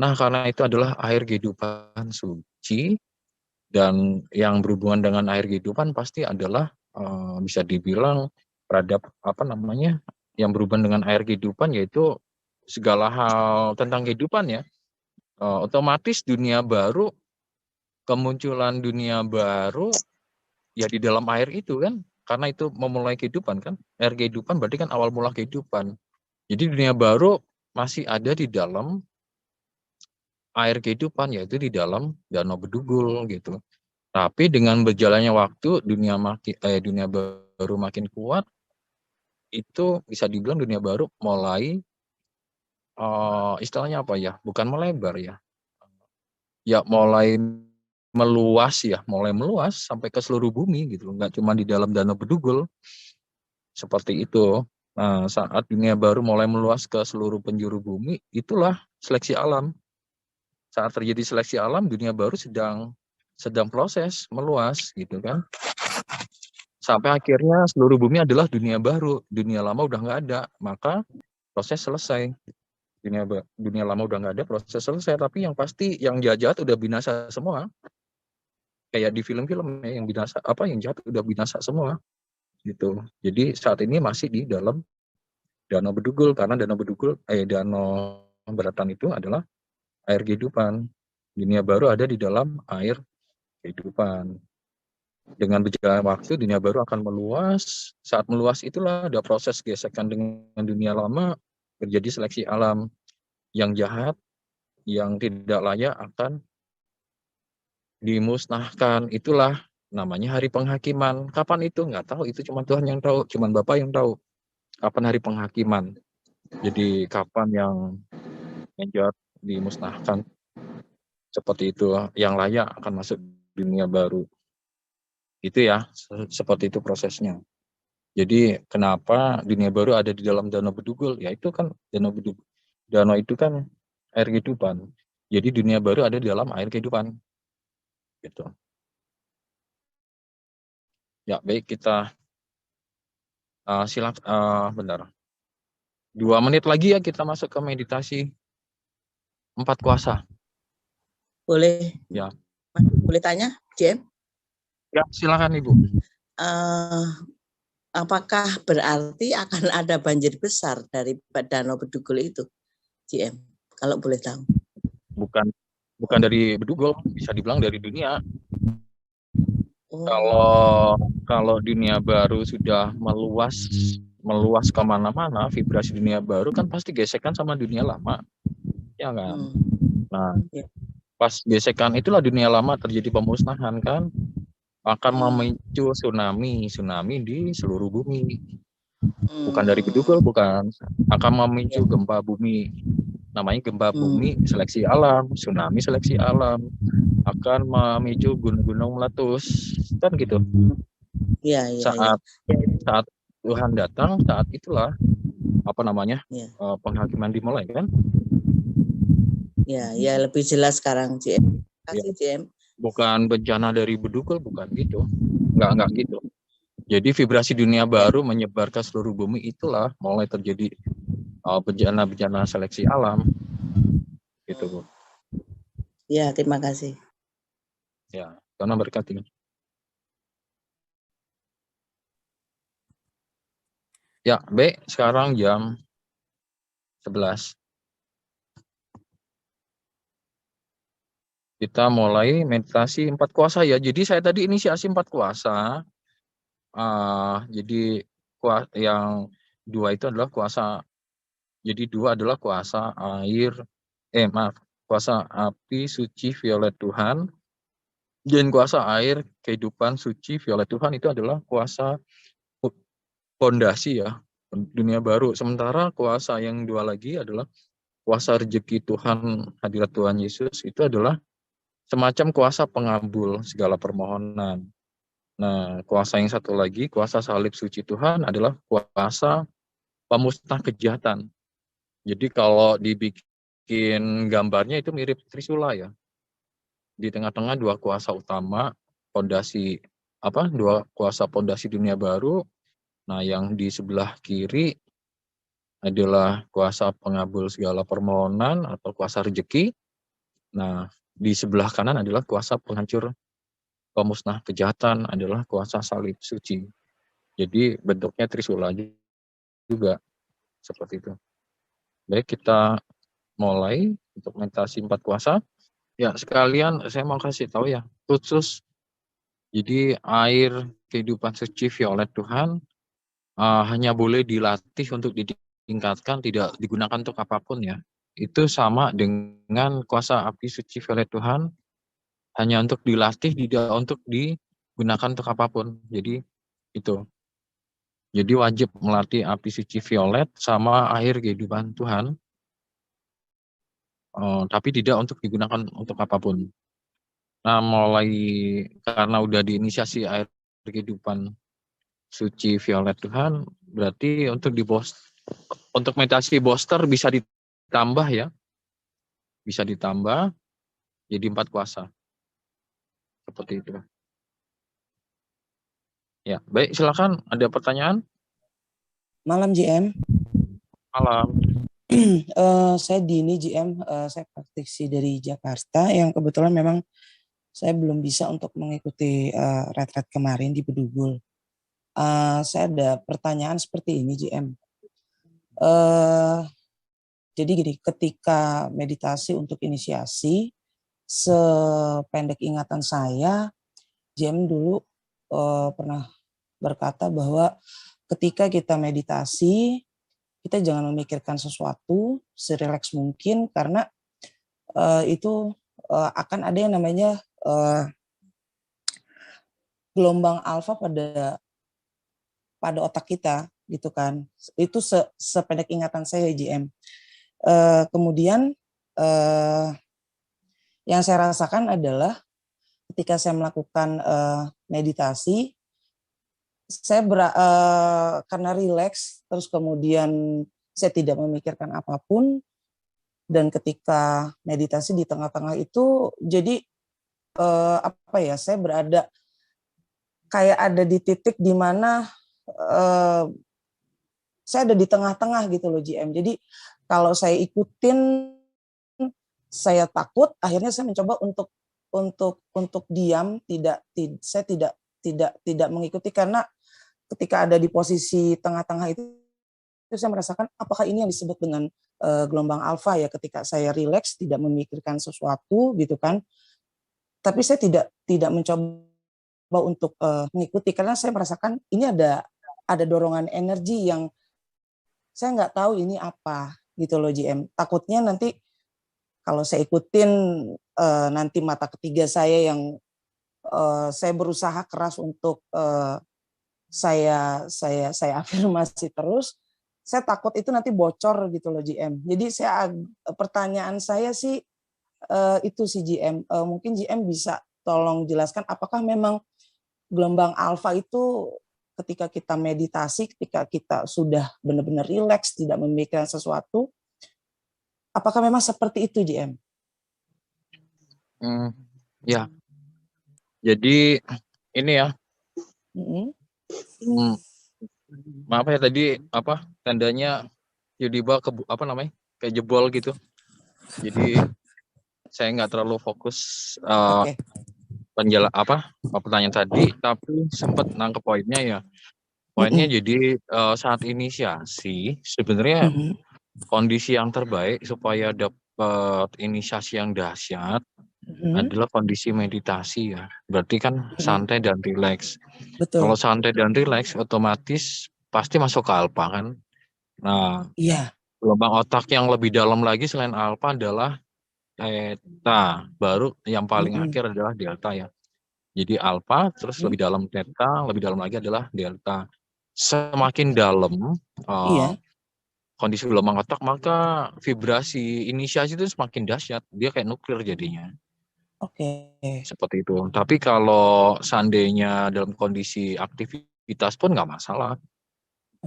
A: Nah, karena itu adalah air kehidupan suci dan yang berhubungan dengan air kehidupan pasti adalah bisa dibilang peradaban yang berhubungan dengan air kehidupan, yaitu segala hal tentang kehidupan ya. Otomatis dunia baru, kemunculan dunia baru ya di dalam air itu kan, karena itu memulai kehidupan kan. Air kehidupan berarti kan awal mula kehidupan. Jadi dunia baru masih ada di dalam air kehidupan, yaitu di dalam Danau Bedugul gitu. Tapi dengan berjalannya waktu dunia baru makin kuat, itu bisa dibilang dunia baru mulai istilahnya apa ya? Bukan melebar ya. Ya mulai meluas sampai ke seluruh bumi gitu. Enggak cuma di dalam Danau Bedugul. Seperti itu. Nah, saat dunia baru mulai meluas ke seluruh penjuru bumi, itulah seleksi alam. Saat terjadi seleksi alam, dunia baru sedang proses meluas gitu kan. Sampai akhirnya seluruh bumi adalah dunia baru, dunia lama udah nggak ada, maka proses selesai. Dunia lama udah nggak ada, proses selesai. Tapi yang pasti yang jahat udah binasa semua. Kayak di film-film yang binasa yang jahat udah binasa semua gitu. Jadi saat ini masih di dalam Danau Bedugul, karena Danau Beratan itu adalah air kehidupan. Dunia baru ada di dalam air kehidupan. Dengan berjalan waktu, dunia baru akan meluas. Saat meluas itulah ada proses gesekan dengan dunia lama, terjadi seleksi alam. Yang jahat, yang tidak layak akan dimusnahkan. Itulah namanya hari penghakiman. Kapan itu? Nggak tahu, itu cuma Tuhan yang tahu, cuma Bapa yang tahu. Kapan hari penghakiman. Jadi kapan yang jahat dimusnahkan. Seperti itu, yang layak akan masuk dunia baru. Itu ya, seperti itu prosesnya. Jadi kenapa dunia baru ada di dalam Danau Bedugul? Ya itu kan Danau Bedugul. Danau itu kan air kehidupan. Jadi dunia baru ada di dalam air kehidupan. Gitu. Ya baik, kita silakan bentar. 2 menit lagi ya kita masuk ke meditasi 4 kuasa.
I: Boleh.
A: Ya,
I: boleh tanya, JM?
A: Ya, silakan Ibu.
I: Apakah berarti akan ada banjir besar dari Danau Bedugul itu, JM? Kalau boleh tahu.
A: Bukan dari Bedugul, bisa dibilang dari dunia. Kalau dunia baru sudah meluas kemana-mana, vibrasi dunia baru kan pasti gesekan sama dunia lama, ya kan? Nah, pas gesekan itulah dunia lama terjadi pemusnahan kan, akan memicu tsunami di seluruh bumi. Bukan dari Bedugul, bukan. Akan memicu gempa bumi. Namanya gempa bumi seleksi alam, tsunami seleksi alam. Akan memicu gunung-gunung meletus. Kan gitu. Saat Tuhan datang, saat itulah penghakiman dimulai kan?
I: Ya lebih jelas sekarang, JM. Terima kasih, JM.
A: Bukan bencana dari Bedugul, bukan gitu. Enggak gitu. Jadi vibrasi dunia baru menyebar ke seluruh bumi, itulah mulai terjadi bencana seleksi alam. Gitu, Bu.
I: Ya, terima kasih.
A: Ya, Tuhan berkati. Ya, baik, sekarang jam 11. Kita mulai meditasi 4 kuasa ya. Jadi saya tadi inisiasi 4 kuasa. Jadi yang 2 itu adalah kuasa. Jadi 2 adalah kuasa kuasa api suci violet Tuhan. Dan kuasa air kehidupan suci violet Tuhan itu adalah kuasa fondasi ya, dunia baru. Sementara kuasa yang 2 lagi adalah kuasa rezeki Tuhan, hadirat Tuhan Yesus, itu adalah semacam kuasa pengabul segala permohonan. Nah, kuasa yang satu lagi, kuasa salib suci Tuhan adalah kuasa pemusnah kejahatan. Jadi kalau dibikin gambarnya itu mirip Trisula ya. Di tengah-tengah 2 kuasa utama, fondasi 2 kuasa fondasi dunia baru. Nah, yang di sebelah kiri adalah kuasa pengabul segala permohonan atau kuasa rezeki. Nah, di sebelah kanan adalah kuasa penghancur pemusnah kejahatan, adalah kuasa salib suci. Jadi bentuknya Trisula juga seperti itu. Baik, kita mulai untuk meditasi 4 kuasa. Ya, sekalian saya mau kasih tahu ya, khusus jadi air kehidupan suci violet Tuhan hanya boleh dilatih untuk ditingkatkan, tidak digunakan untuk apapun ya. Itu sama dengan kuasa api suci violet Tuhan, hanya untuk dilatih, tidak untuk digunakan untuk apapun. Jadi itu. Jadi wajib melatih api suci violet sama air kehidupan Tuhan, tapi tidak untuk digunakan untuk apapun. Nah, mulai karena udah diinisiasi air kehidupan suci violet Tuhan, berarti untuk untuk meditasi booster bisa ditambah ya. Bisa ditambah jadi 4 kuasa. Seperti itu. Ya, baik, silakan. Ada pertanyaan?
O: Malam JM.
A: Malam.
O: Saya Dini JM, saya praktisi dari Jakarta yang kebetulan memang saya belum bisa untuk mengikuti retret kemarin di Bedugul. Saya ada pertanyaan seperti ini JM. Jadi gini, ketika meditasi untuk inisiasi, sependek ingatan saya, JM dulu pernah berkata bahwa ketika kita meditasi, kita jangan memikirkan sesuatu serileks mungkin karena itu akan ada yang namanya gelombang alfa pada otak kita gitu kan. Itu sependek ingatan saya JM. Kemudian yang saya rasakan adalah ketika saya melakukan meditasi, saya karena rileks, terus kemudian saya tidak memikirkan apapun, dan ketika meditasi di tengah-tengah itu, jadi saya berada kayak ada di titik di mana saya ada di tengah-tengah gitu loh JM. Jadi kalau saya ikutin, saya takut, akhirnya saya mencoba untuk untuk diam, saya tidak mengikuti, karena ketika ada di posisi tengah-tengah itu saya merasakan apakah ini yang disebut dengan gelombang alfa ya, ketika saya rileks tidak memikirkan sesuatu gitu kan. Tapi saya tidak mencoba untuk mengikuti, karena saya merasakan ini ada dorongan energi yang saya nggak tahu ini apa gitu loh GM. Takutnya nanti kalau saya ikutin nanti mata ketiga saya yang saya berusaha keras untuk saya afirmasi terus, saya takut itu nanti bocor gitu loh GM. Jadi pertanyaan saya sih itu sih GM. Mungkin GM bisa tolong jelaskan apakah memang gelombang alfa itu ketika kita meditasi, ketika kita sudah benar-benar rileks, tidak memikirkan sesuatu, apakah memang seperti itu GM?
A: Ya, jadi ini ya. Maaf ya tadi tandanya tiba-tiba kayak jebol gitu. Jadi saya nggak terlalu fokus pertanyaan tadi, tapi sempat nangkep poinnya ya. Poinnya jadi saat inisiasi sebenarnya kondisi yang terbaik supaya dapat inisiasi yang dahsyat adalah kondisi meditasi ya. Berarti kan santai dan rileks. Kalau santai dan rileks otomatis pasti masuk ke alfa kan. Nah, gelombang otak yang lebih dalam lagi selain alfa adalah theta, baru yang paling akhir adalah delta ya. Jadi alfa, terus lebih dalam theta, lebih dalam lagi adalah delta. Semakin dalam kondisi gelombang otak, maka vibrasi inisiasi itu semakin dahsyat. Dia kayak nuklir jadinya. Seperti itu. Tapi kalau seandainya dalam kondisi aktivitas pun nggak masalah.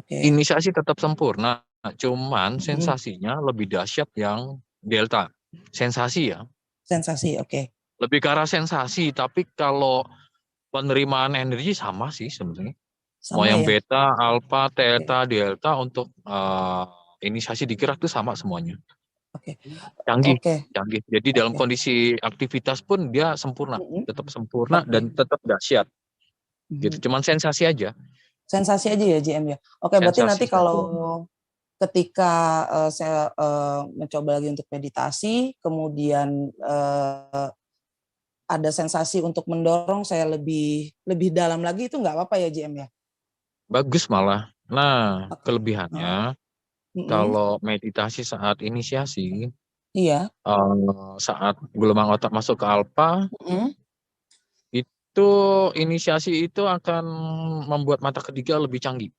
A: Inisiasi tetap sempurna, cuman sensasinya lebih dahsyat yang delta. Sensasi ya.
O: Sensasi,
A: Lebih ke arah sensasi, tapi kalau penerimaan energi sama sih sebenarnya. Mau yang beta, alfa, theta, delta untuk inisiasi dikira itu sama semuanya. Canggih. Jadi dalam kondisi aktivitas pun dia sempurna, tetap sempurna dan tetap dahsyat. Gitu. Cuman sensasi aja.
O: Sensasi aja ya GM ya. Berarti nanti kalau ketika saya mencoba lagi untuk meditasi, kemudian ada sensasi untuk mendorong saya lebih dalam lagi, itu nggak apa-apa ya GM ya?
A: Bagus malah. Nah, kelebihannya kalau meditasi saat inisiasi, saat gelombang otak masuk ke alfa, itu inisiasi itu akan membuat mata ketiga lebih canggih.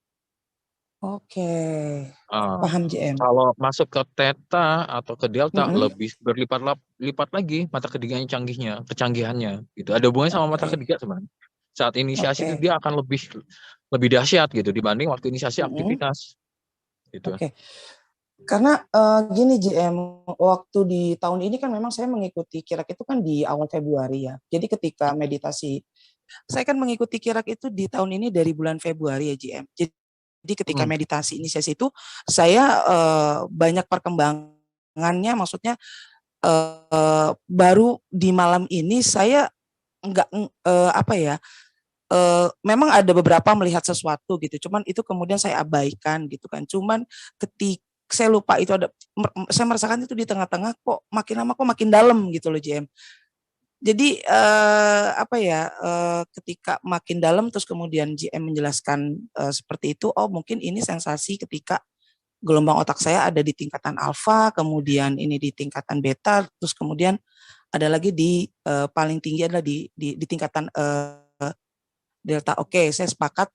O: Paham GM.
A: Kalau masuk ke theta atau ke delta lebih berlipat-lipat lagi mata ketiganya kecanggihannya. Gitu. Ada hubungannya sama mata ketiga sebenarnya. Saat inisiasi itu dia akan lebih dahsyat gitu dibanding waktu inisiasi aktivitas. Gitu.
O: Karena gini GM, waktu di tahun ini kan memang saya mengikuti Kirak itu kan di awal Februari ya. Jadi ketika meditasi, saya kan mengikuti Kirak itu di tahun ini dari bulan Februari ya GM. Jadi ketika meditasi inisiasi itu saya banyak perkembangannya, maksudnya baru di malam ini saya enggak memang ada beberapa melihat sesuatu gitu, cuman itu kemudian saya abaikan gitu kan. Cuman ketika saya lupa itu saya merasakan itu di tengah-tengah kok makin lama kok makin dalam gitu loh GM. Jadi ketika makin dalam terus kemudian GM menjelaskan seperti itu, mungkin ini sensasi ketika gelombang otak saya ada di tingkatan alfa, kemudian ini di tingkatan beta, terus kemudian ada lagi di paling tinggi adalah di tingkatan delta. Saya sepakat.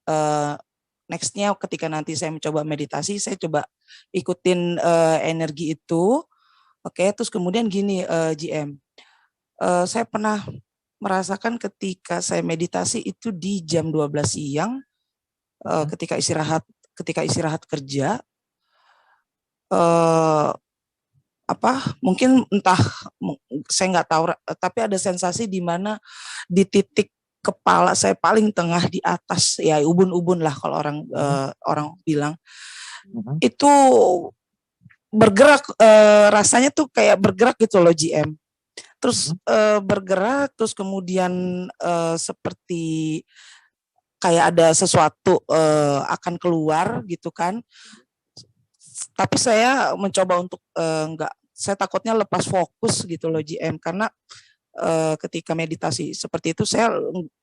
O: Nextnya ketika nanti saya mencoba meditasi, saya coba ikutin energi itu. Terus kemudian gini GM, saya pernah merasakan ketika saya meditasi itu di jam 12 siang, ketika istirahat kerja, mungkin entah saya nggak tahu, tapi ada sensasi di mana di titik kepala saya paling tengah di atas ya, ubun-ubun lah kalau orang bilang, itu bergerak, rasanya tuh kayak bergerak gitu loh GM. terus bergerak, terus kemudian seperti kayak ada sesuatu akan keluar gitu kan. Tapi saya mencoba untuk saya takutnya lepas fokus gitu loh JM, karena ketika meditasi seperti itu saya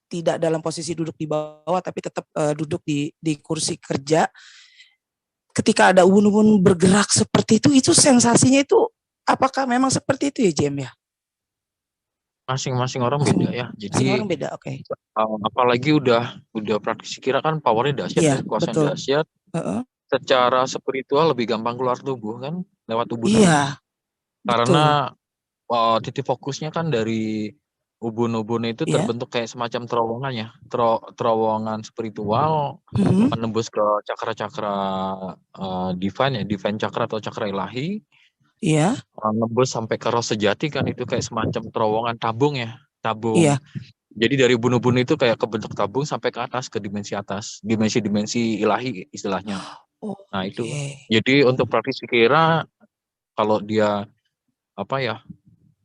O: tidak dalam posisi duduk di bawah, tapi tetap duduk di kursi kerja. Ketika ada ubun-ubun bergerak seperti itu sensasinya itu apakah memang seperti itu ya JM ya?
A: Masing-masing orang beda ya.
O: Masing
A: Jadi
O: orang beda, oke.
A: apalagi udah praktisi kira kan powernya dahsyat,
O: Iya,
A: kekuasaan
O: betul.
A: dahsyat. Secara spiritual lebih gampang keluar tubuh kan, lewat tubuh.
O: Iya,
A: karena titik fokusnya kan dari ubun-ubun itu terbentuk kayak semacam terowongan ya, terowongan spiritual menembus ke cakra-cakra divine ya, divine cakra atau cakra ilahi.
O: Iya.
A: Nembus sampai ke roh sejati kan, itu kayak semacam terowongan tabung ya, tabung.
O: Iya.
A: Jadi dari ubun-ubun itu kayak kebentuk tabung sampai ke atas, ke dimensi atas, dimensi-dimensi ilahi istilahnya. Nah itu. Jadi untuk praktisi kira kalau dia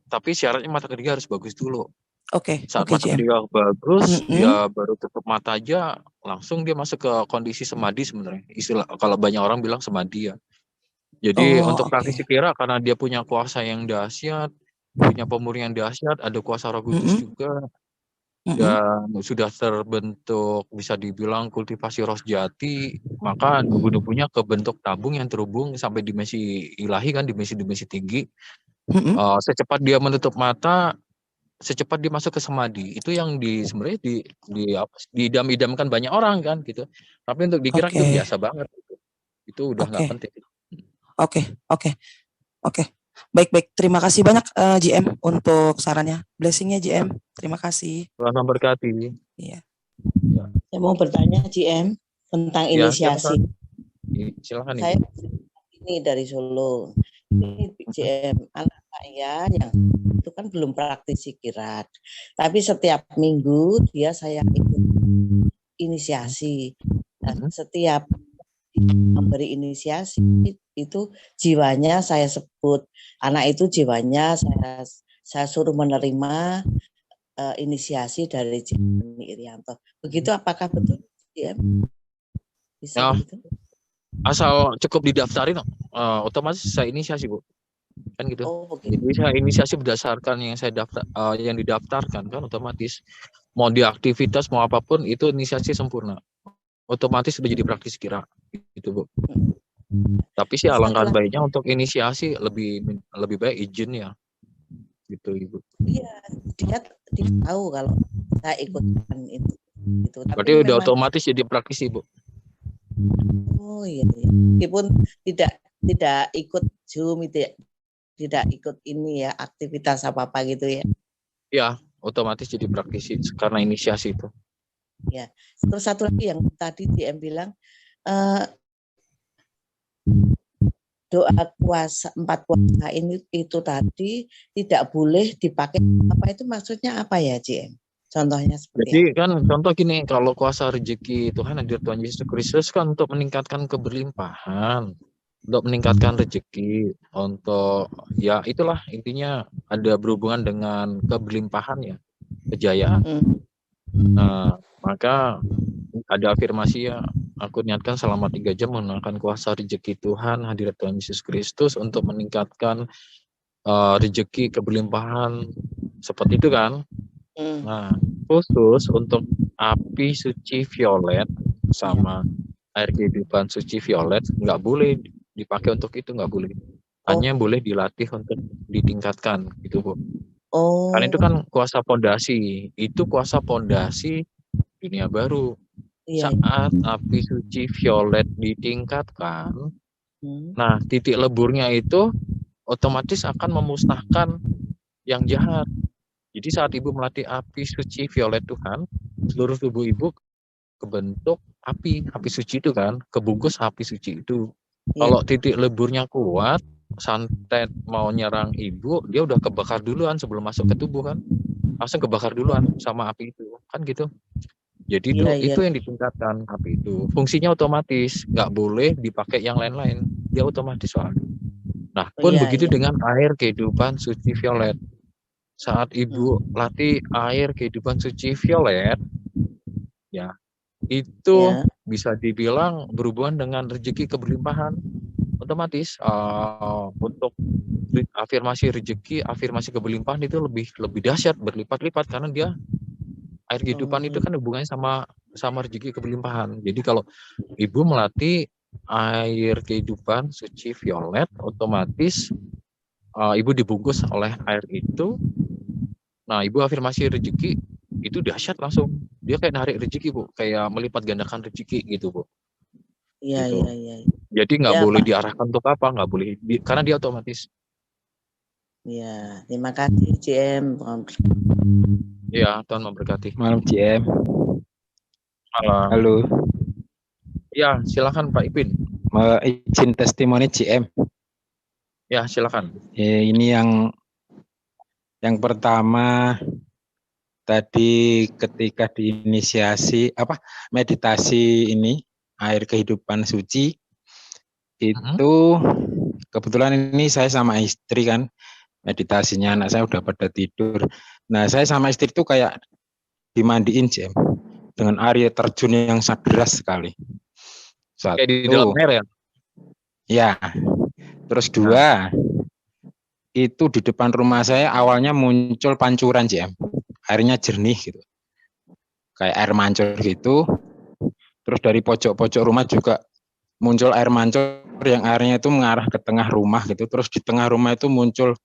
A: tapi syaratnya mata ketiga harus bagus dulu. Saat mata ketiga bagus, ya baru tutup mata aja langsung dia masuk ke kondisi samadhi sebenarnya. Istilah kalau banyak orang bilang samadhi ya. Jadi untuk praktisi kira karena dia punya kuasa yang dahsyat, punya pemurnian dahsyat, ada kuasa Roh Kudus juga. Dan sudah terbentuk bisa dibilang kultivasi roh sejati, maka ubun-ubunnya kebentuk tabung yang terhubung sampai dimensi ilahi kan, dimensi-dimensi tinggi. Secepat dia menutup mata, secepat dia masuk ke samadhi. Itu yang sebenarnya diidam-idamkan banyak orang kan gitu. Tapi untuk dikira itu biasa banget gitu. Itu udah nggak penting.
O: Oke. Baik. Terima kasih banyak JM untuk sarannya. Blessingnya JM. Terima kasih.
A: Tuhan memberkati.
O: Iya.
I: Saya mau bertanya JM tentang inisiasi.
A: Silakan.
I: Saya ini dari Solo. Ini JM, anak saya yang itu kan belum praktisi kirat, tapi setiap minggu saya ikut inisiasi. Dan setiap memberi inisiasi itu jiwanya saya sebut, anak itu jiwanya saya suruh menerima inisiasi dari JM Irianto. Begitu apakah betul JM? Bisa begitu?
A: Asal cukup didaftarin, otomatis saya inisiasi Bu, kan gitu. Jadi saya inisiasi berdasarkan yang didaftarkan kan, otomatis mau di aktivitas mau apapun itu inisiasi sempurna, otomatis sudah jadi praktisi kira gitu Bu. Tapi sih alangkah baiknya untuk inisiasi lebih baik izin ya, gitu Ibu.
I: Iya, dia tahu kalau saya ikutkan itu.
A: Berarti udah otomatis jadi praktisi Bu.
I: Oh iya. Meskipun tidak ikut Zoom, tidak ikut ini ya, aktivitas apa-apa gitu ya.
A: Ya, otomatis jadi praktisi karena inisiasi itu.
I: Ya. Terus satu lagi yang tadi DM bilang doa puasa 4 puasa ini itu tadi tidak boleh dipakai, apa itu maksudnya apa ya JM? Contohnya seperti
A: jadi kan contoh gini, kalau kuasa rezeki Tuhan hadir Tuhan Yesus Kristus kan untuk meningkatkan keberlimpahan, untuk meningkatkan rezeki, untuk ya itulah intinya ada berhubungan dengan keberlimpahan ya, kejayaan. Nah, maka ada afirmasi ya, aku niatkan selama 3 jam menggunakan kuasa rezeki Tuhan hadirat Tuhan Yesus Kristus untuk meningkatkan rezeki keberlimpahan seperti itu kan. Nah, khusus untuk api suci violet sama air kehidupan suci violet nggak boleh dipakai untuk itu, nggak boleh. Hanya boleh dilatih untuk ditingkatkan gitu Bu. Karena itu kan kuasa pondasi, itu kuasa pondasi dunia baru. Saat api suci violet ditingkatkan, nah titik leburnya itu otomatis akan memusnahkan yang jahat. Jadi saat Ibu melatih api suci violet Tuhan, seluruh tubuh Ibu kebentuk api suci itu kan, kebungkus api suci itu. Kalau titik leburnya kuat, santet mau nyerang Ibu, dia udah kebakar duluan sebelum masuk ke tubuh kan. Langsung kebakar duluan sama api itu, kan gitu. Jadi itu yang ditingkatkan api itu. Fungsinya otomatis, nggak boleh dipakai yang lain-lain. Dia otomatis soalnya. Nah, pun begitu dengan air kehidupan suci violet. saat Ibu latih air kehidupan suci violet, ya, itu
I: Ya.
A: bisa dibilang berhubungan dengan rezeki keberlimpahan. Otomatis untuk afirmasi rezeki, afirmasi keberlimpahan itu lebih dahsyat, berlipat-lipat, karena dia air kehidupan itu kan hubungannya sama rezeki keberlimpahan. Jadi kalau Ibu melatih air kehidupan suci violet, otomatis Ibu dibungkus oleh air itu. Nah, Ibu afirmasi rezeki itu dahsyat langsung. Dia kayak narik rezeki, Bu, kayak melipat gandakan rezeki gitu, Bu.
I: Iya,
A: Gitu.
I: iya, iya.
A: Jadi nggak
I: Ya,
A: boleh
I: Pak.
A: diarahkan untuk apa, nggak boleh, karena dia otomatis.
I: Ya, terima kasih JM.
A: Ya, Tuhan memberkati.
P: Malam JM.
A: Malam.
P: Halo.
A: Ya, silakan Pak Ipin.
P: Izin testimoni JM.
A: Ya, silakan.
P: Ini yang pertama tadi ketika diinisiasi meditasi ini air kehidupan suci itu kebetulan ini saya sama istri kan meditasinya, anak saya udah pada tidur. Nah, saya sama istri itu kayak dimandiin JM dengan air terjun yang sangat deras sekali. Satu.
A: Kayak di dalam air ya?
P: Ya. Terus dua, itu di depan rumah saya awalnya muncul pancuran JM. Airnya jernih gitu. Kayak air mancur gitu. Terus dari pojok-pojok rumah juga muncul air mancur yang airnya itu mengarah ke tengah rumah gitu. Terus di tengah rumah itu muncul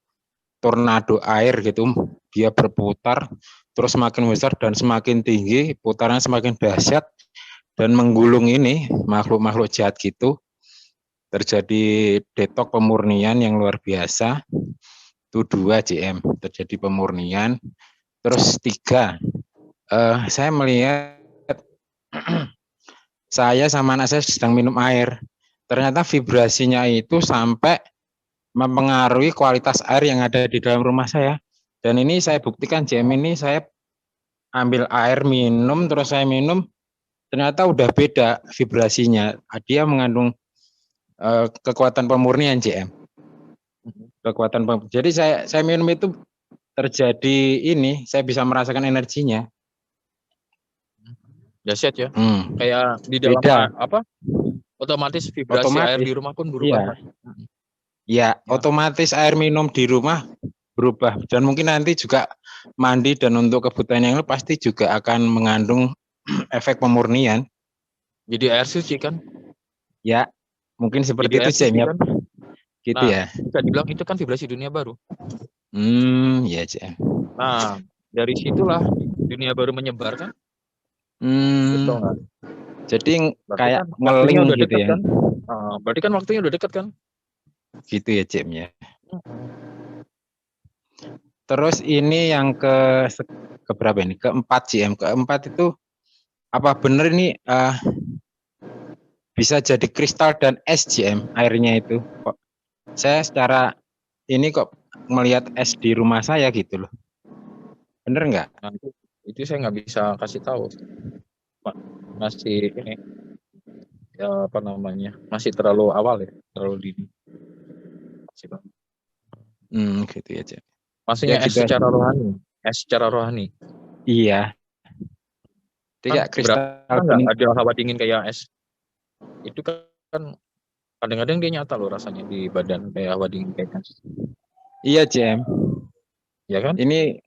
P: tornado air gitu. Dia berputar terus semakin besar dan semakin tinggi, putarannya semakin dahsyat dan menggulung ini makhluk-makhluk jahat gitu. Terjadi detok pemurnian yang luar biasa. Itu 2 JM, terjadi pemurnian. Terus 3, saya melihat saya sama anak saya sedang minum air. Ternyata vibrasinya itu sampai mempengaruhi kualitas air yang ada di dalam rumah saya. Dan ini saya buktikan JM ini, saya ambil air minum, terus saya minum, ternyata udah beda vibrasinya. Dia mengandung kekuatan pemurnian JM. Jadi saya minum itu terjadi ini, saya bisa merasakan energinya.
A: Dahsyat ya. Kayak di dalam otomatis vibrasi air di rumah pun berubah.
P: Iya, otomatis air minum di rumah berubah, dan mungkin nanti juga mandi dan untuk kebutuhan yang lain pasti juga akan mengandung efek pemurnian.
A: Jadi air suci kan?
P: Ya, mungkin seperti itu sih ya. Gitu ya.
A: Bisa dibilang itu kan vibrasi dunia baru.
P: Ya JM.
A: Nah, dari situlah dunia baru menyebar kan?
P: Betul
A: nggak?
P: Jadi
A: Berarti
P: kayak
A: kan waktunya udah
P: gitu
A: dekat
P: ya.
A: kan? Berarti kan waktunya udah dekat kan?
P: Gitu ya JM ya. Terus ini yang keberapa ini? Keempat JM. Keempat itu apa benar ini bisa jadi kristal dan es JM airnya itu? Kok saya secara ini kok melihat es di rumah saya gitu loh. Bener nggak?
A: Nah, itu saya nggak bisa kasih tahu. Masih ini ya, apa namanya? Masih terlalu awal ya, terlalu dini.
P: Gitu ya JM.
A: Maksudnya
P: ya,
A: es secara rohani, es secara rohani.
P: Iya. Tidak kristal
A: nggak ada hawa dingin kayak es. Itu kan kadang-kadang dia nyata loh rasanya di badan kayak hawa dingin kayak es.
P: Iya JM.
A: Ya kan?
P: Ini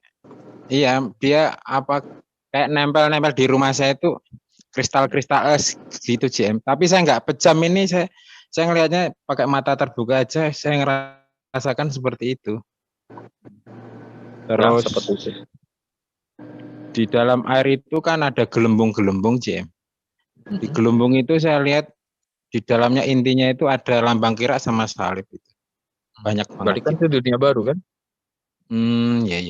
P: iya, dia kayak nempel-nempel di rumah saya itu kristal-kristal es gitu JM. Tapi saya nggak pejam ini, saya ngelihatnya pakai mata terbuka aja, saya ngerasakan seperti itu. Terus
A: seperti itu.
P: Di dalam air itu kan ada gelembung-gelembung JM. Di gelembung itu saya lihat di dalamnya intinya itu ada lambang kira sama salib itu. Banyak banget.
A: Berarti kan itu dunia baru kan?
P: Ya.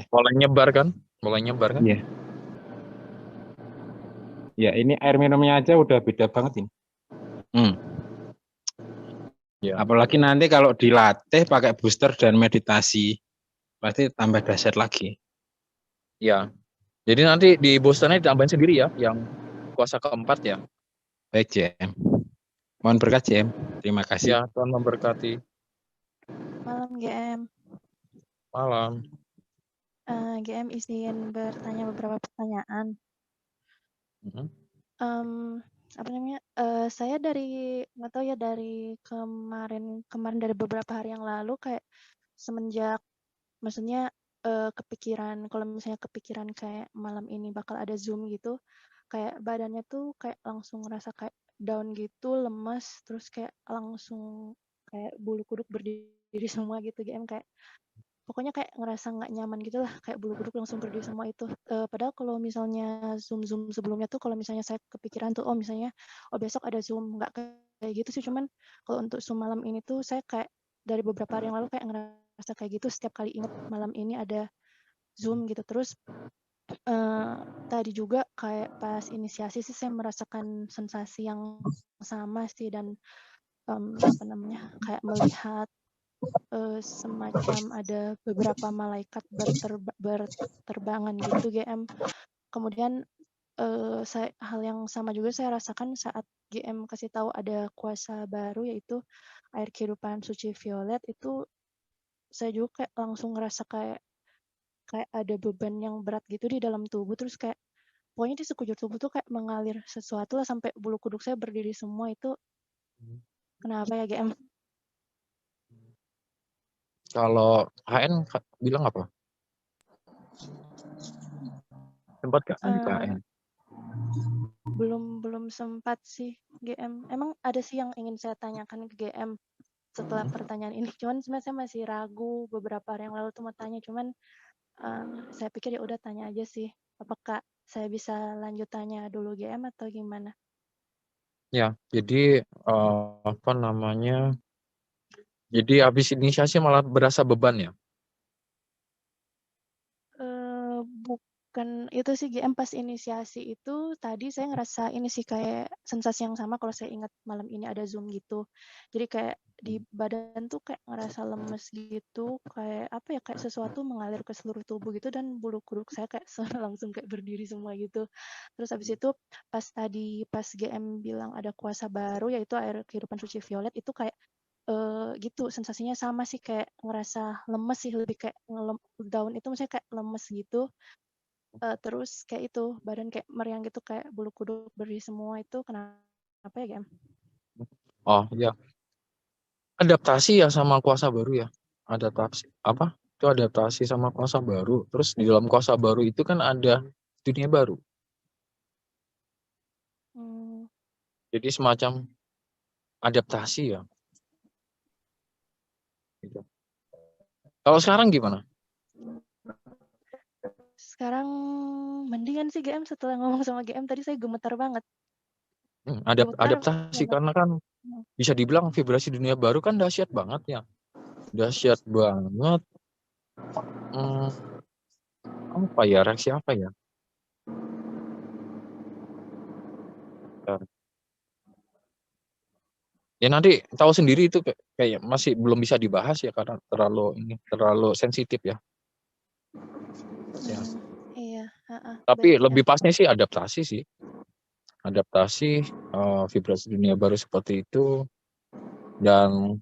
A: Mulai nyebar kan?
P: Iya. Ya, ini air minumnya aja udah beda banget ini. Ya. Apalagi nanti kalau dilatih pakai booster dan meditasi, pasti tambah dahsyat lagi.
A: Ya. Jadi nanti di boosternya ditambahin sendiri ya, yang kuasa keempat ya.
P: Baik JM. Mohon berkat JM. Terima kasih.
A: Ya, Tuhan memberkati.
Q: Malam GM.
A: Malam.
Q: GM izin bertanya beberapa pertanyaan. Apa namanya? Saya nggak tahu ya dari kemarin dari beberapa hari yang lalu kayak semenjak maksudnya kepikiran kalau misalnya kepikiran kayak malam ini bakal ada Zoom gitu, kayak badannya tuh kayak langsung ngerasa kayak down gitu, lemas, terus kayak langsung kayak bulu kuduk berdiri semua gitu GM kayak pokoknya kayak ngerasa nggak nyaman gitu lah, kayak bulu kuduk langsung berdiri semua itu. Padahal kalau misalnya Zoom sebelumnya tuh kalau misalnya saya kepikiran tuh, misalnya, besok ada Zoom, nggak kayak gitu sih. Cuman kalau untuk Zoom malam ini tuh saya kayak dari beberapa hari yang lalu kayak ngerasa kayak gitu setiap kali inget malam ini ada Zoom gitu. Terus, tadi juga kayak pas inisiasi sih saya merasakan sensasi yang sama sih dan, apa namanya, kayak melihat semacam ada beberapa malaikat berterbangan gitu GM. Kemudian hal yang sama juga saya rasakan saat GM kasih tahu ada kuasa baru yaitu air kehidupan suci violet itu saya juga kayak langsung ngerasa kayak ada beban yang berat gitu di dalam tubuh terus kayak pokoknya di sekujur tubuh tuh kayak mengalir sesuatu lah sampai bulu kuduk saya berdiri semua itu kenapa ya GM?
A: Kalau HN bilang apa? Sempat nggak di HN?
Q: Belum sempat sih GM. Emang ada sih yang ingin saya tanyakan ke GM setelah pertanyaan ini. Cuman sebenarnya saya masih ragu beberapa hari yang lalu tuh mau tanya. Cuman saya pikir ya udah tanya aja sih. Apakah saya bisa lanjut tanya dulu GM atau gimana?
A: Ya, jadi apa namanya? Jadi habis inisiasi malah berasa beban ya?
Q: Bukan itu sih GM pas inisiasi itu tadi saya ngerasa ini sih kayak sensasi yang sama kalau saya ingat malam ini ada Zoom gitu. Jadi kayak di badan tuh kayak ngerasa lemes gitu, kayak apa ya kayak sesuatu mengalir ke seluruh tubuh gitu dan bulu kuduk saya kayak langsung kayak berdiri semua gitu. Terus habis itu pas GM bilang ada kuasa baru yaitu air kehidupan suci violet itu kayak gitu sensasinya sama sih kayak ngerasa lemes sih lebih kayak down itu maksudnya kayak lemes gitu. Terus kayak itu badan kayak meriang gitu kayak bulu kuduk berdiri semua itu kenapa ya GM?
A: Oh ya, adaptasi ya sama kuasa baru ya. Adaptasi apa? Itu adaptasi sama kuasa baru. Terus di dalam kuasa baru itu kan ada dunia baru. Jadi semacam adaptasi ya. Gitu. Kalau sekarang gimana?
Q: Sekarang mendingan sih GM setelah ngomong sama GM tadi saya gemetar banget.
A: Adaptasi karena kan bisa dibilang vibrasi dunia baru kan dahsyat banget ya. Dahsyat banget. Apa ya, reaksi apa ya? Ya nanti tahu sendiri itu kayak masih belum bisa dibahas ya karena terlalu sensitif ya. Ya.
Q: Iya,
A: Tapi lebih pasnya sih adaptasi sih. Adaptasi vibrasi dunia baru seperti itu. Dan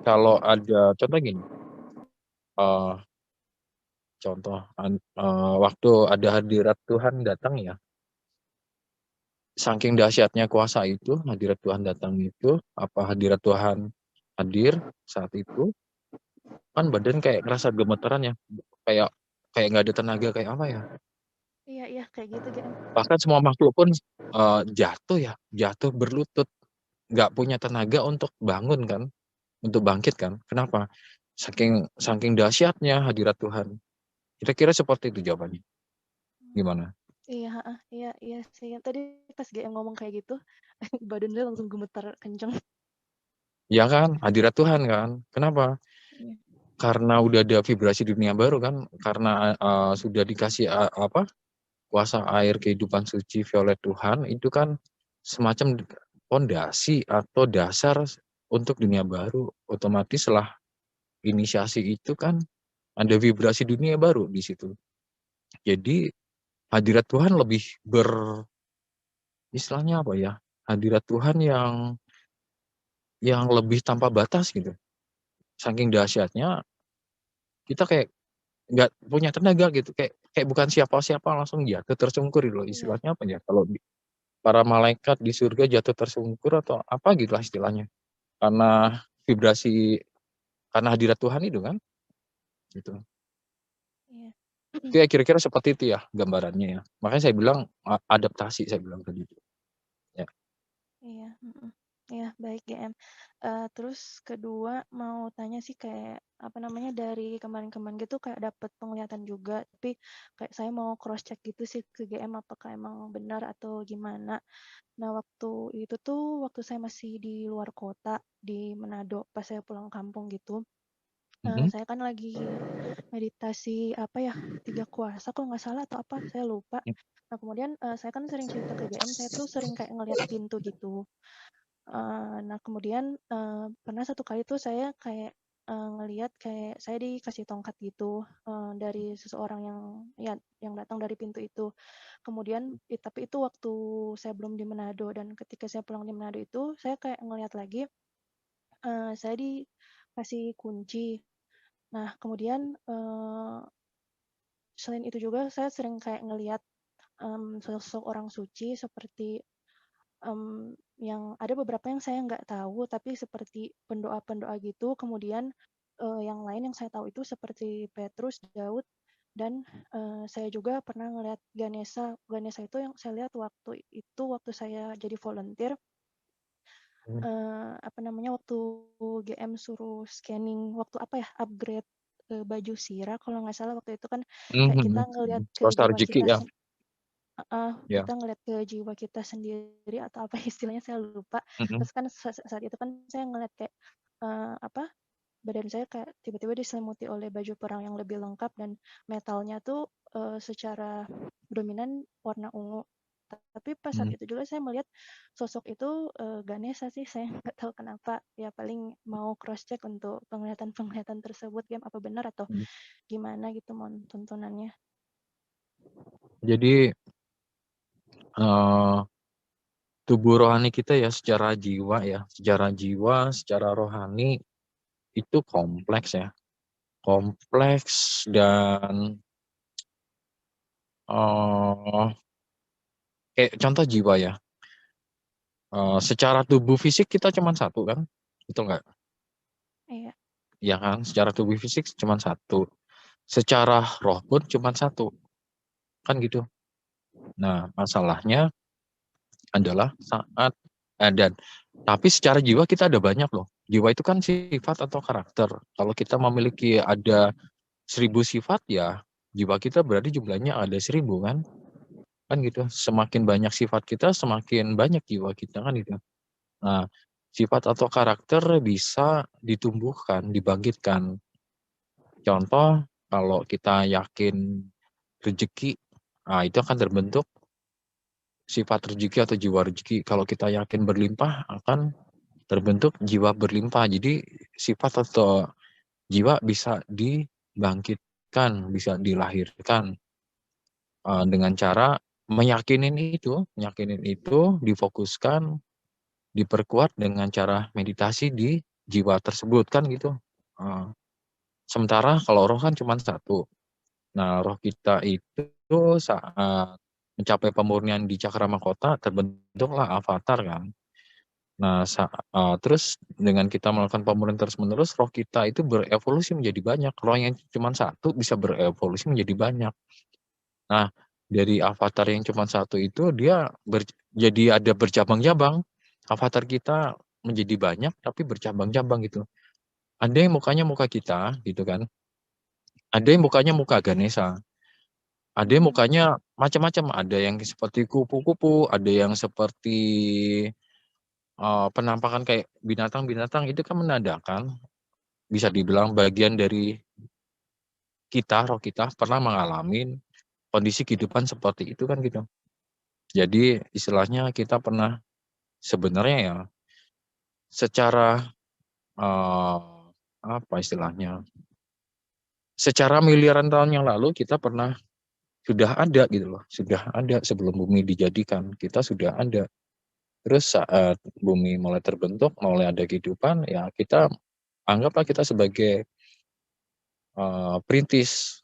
A: kalau ada contoh gini. Contoh waktu ada hadirat Tuhan datang ya. Saking dahsyatnya kuasa itu, hadirat Tuhan datang itu, hadirat Tuhan hadir saat itu, kan badan kayak ngerasa gemeteran ya, kayak nggak ada tenaga kayak apa ya.
Q: Iya kayak gitu GM.
A: Bahkan semua makhluk pun jatuh berlutut, nggak punya tenaga untuk bangun kan, untuk bangkit kan. Kenapa? Saking dahsyatnya hadirat Tuhan. Kira-kira seperti itu jawabannya. Gimana?
Q: Iya sih. Tadi pas GM ngomong kayak gitu, badan saya langsung gemetar kenceng.
A: Ya kan, hadirat Tuhan kan. Kenapa? Karena udah ada vibrasi dunia baru kan, karena sudah dikasih kuasa air kehidupan suci violet Tuhan, itu kan semacam fondasi atau dasar untuk dunia baru. Otomatis setelah inisiasi itu kan ada vibrasi dunia baru di situ. Jadi hadirat Tuhan lebih istilahnya apa ya? Hadirat Tuhan yang lebih tanpa batas gitu. Saking dahsyatnya kita kayak nggak punya tenaga gitu, kayak bukan siapa-siapa langsung jatuh tersungkur gitu loh.
Q: Iya.
A: Istilahnya apa ya? Kalau para malaikat di surga jatuh tersungkur atau apa gitu lah istilahnya. Karena vibrasi, karena hadirat Tuhan itu kan, gitu.
Q: Iya.
A: Itu ya kira-kira seperti itu ya gambarannya ya. Makanya saya bilang adaptasi, saya bilang tadi. Ya.
Q: Iya, iya baik GM. Terus kedua mau tanya sih kayak apa namanya dari kemarin-kemarin gitu kayak dapat penglihatan juga, tapi kayak saya mau cross check gitu sih ke GM apakah emang benar atau gimana. Nah waktu itu tuh waktu saya masih di luar kota di Manado pas saya pulang kampung gitu. Saya kan lagi meditasi apa ya 3 kuasa kok nggak salah atau apa saya lupa. Nah kemudian saya kan sering cerita ke GM saya tuh sering kayak ngelihat pintu gitu. Nah kemudian pernah satu kali tuh saya kayak ngelihat kayak saya dikasih tongkat gitu dari seseorang yang datang dari pintu itu. Kemudian tapi itu waktu saya belum di Manado dan ketika saya pulang di Manado itu saya kayak ngelihat lagi saya dikasih kunci. Nah kemudian selain itu juga saya sering kayak ngelihat sosok orang suci seperti yang ada beberapa yang saya nggak tahu tapi seperti pendoa-pendoa gitu. Kemudian yang lain yang saya tahu itu seperti Petrus, Daud, dan saya juga pernah ngelihat Ganesha. Ganesha itu yang saya lihat waktu saya jadi volunteer. Apa namanya waktu GM suruh scanning waktu apa ya upgrade baju sirah kalau nggak salah waktu itu kan kayak kita ngelihat ke
A: Rosa
Q: jiwa
A: rezeki
Q: kita
A: ya. Ya.
Q: kita ngeliat ke jiwa kita sendiri atau apa istilahnya saya lupa. Terus kan saat itu kan saya ngeliat kayak apa badan saya kayak tiba-tiba diselimuti oleh baju perang yang lebih lengkap dan metalnya tuh secara dominan warna ungu. Tapi pas saat itu juga saya melihat sosok itu Ganesha sih, saya nggak tahu kenapa. Ya paling mau cross check untuk penglihatan tersebut game apa benar atau gimana gitu mau tuntunannya.
A: Jadi tubuh rohani kita ya secara jiwa, secara rohani itu kompleks ya. Kompleks dan kayak contoh jiwa ya. Secara tubuh fisik kita cuma satu kan? Betul nggak?
Q: Iya.
A: Iya kan? Secara tubuh fisik cuma satu. Secara roh pun cuma satu. Kan gitu. Nah, masalahnya adalah saat tapi secara jiwa kita ada banyak loh. Jiwa itu kan sifat atau karakter. Kalau kita memiliki ada 1000 sifat ya, jiwa kita berarti jumlahnya ada 1000 kan? Kan gitu. Semakin banyak sifat kita, semakin banyak jiwa kita kan gitu. Nah, sifat atau karakter bisa ditumbuhkan, dibangkitkan. Contoh, kalau kita yakin rezeki, nah itu akan terbentuk sifat rezeki atau jiwa rezeki. Kalau kita yakin berlimpah, akan terbentuk jiwa berlimpah. Jadi sifat atau jiwa bisa dibangkitkan, bisa dilahirkan dengan cara meyakinin itu, difokuskan, diperkuat dengan cara meditasi di jiwa tersebut kan gitu. Sementara kalau roh kan cuma satu. Nah, roh kita itu saat mencapai pemurnian di cakra mahkota terbentuklah avatar kan. Nah, terus dengan kita melakukan pemurnian terus-menerus, roh kita itu berevolusi menjadi banyak. Roh yang cuma satu bisa berevolusi menjadi banyak. Nah, dari avatar yang cuma satu itu dia jadi ada bercabang-cabang. Avatar kita menjadi banyak tapi bercabang-cabang gitu. Ada yang mukanya muka kita gitu kan. Ada yang mukanya muka Ganesha. Ada yang mukanya macam-macam. Ada yang seperti kupu-kupu, ada yang seperti penampakan kayak binatang-binatang. Itu kan menandakan bisa dibilang bagian dari kita, roh kita pernah mengalami kondisi kehidupan seperti itu kan gitu. Jadi istilahnya kita pernah sebenarnya ya secara apa istilahnya? Secara miliaran tahun yang lalu kita pernah sudah ada gitu loh, sudah ada sebelum bumi dijadikan, kita sudah ada. Terus saat bumi mulai terbentuk, mulai ada kehidupan, ya kita anggaplah kita sebagai perintis.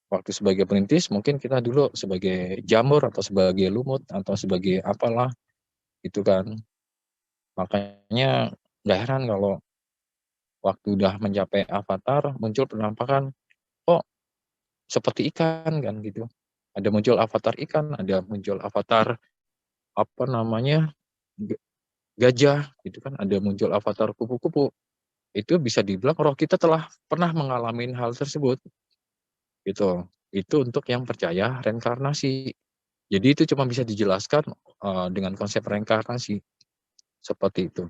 A: Waktu sebagai perintis mungkin kita dulu sebagai jamur atau sebagai lumut atau sebagai apalah itu kan. Makanya nggak heran kalau waktu udah mencapai avatar muncul penampakan kok seperti ikan kan gitu. Ada muncul avatar ikan, ada muncul avatar apa namanya gajah gitu kan, ada muncul avatar kupu-kupu. Itu bisa dibilang roh kita telah pernah mengalami hal tersebut. Gitu. Itu untuk yang percaya reinkarnasi. Jadi itu cuma bisa dijelaskan dengan konsep reinkarnasi. Seperti itu.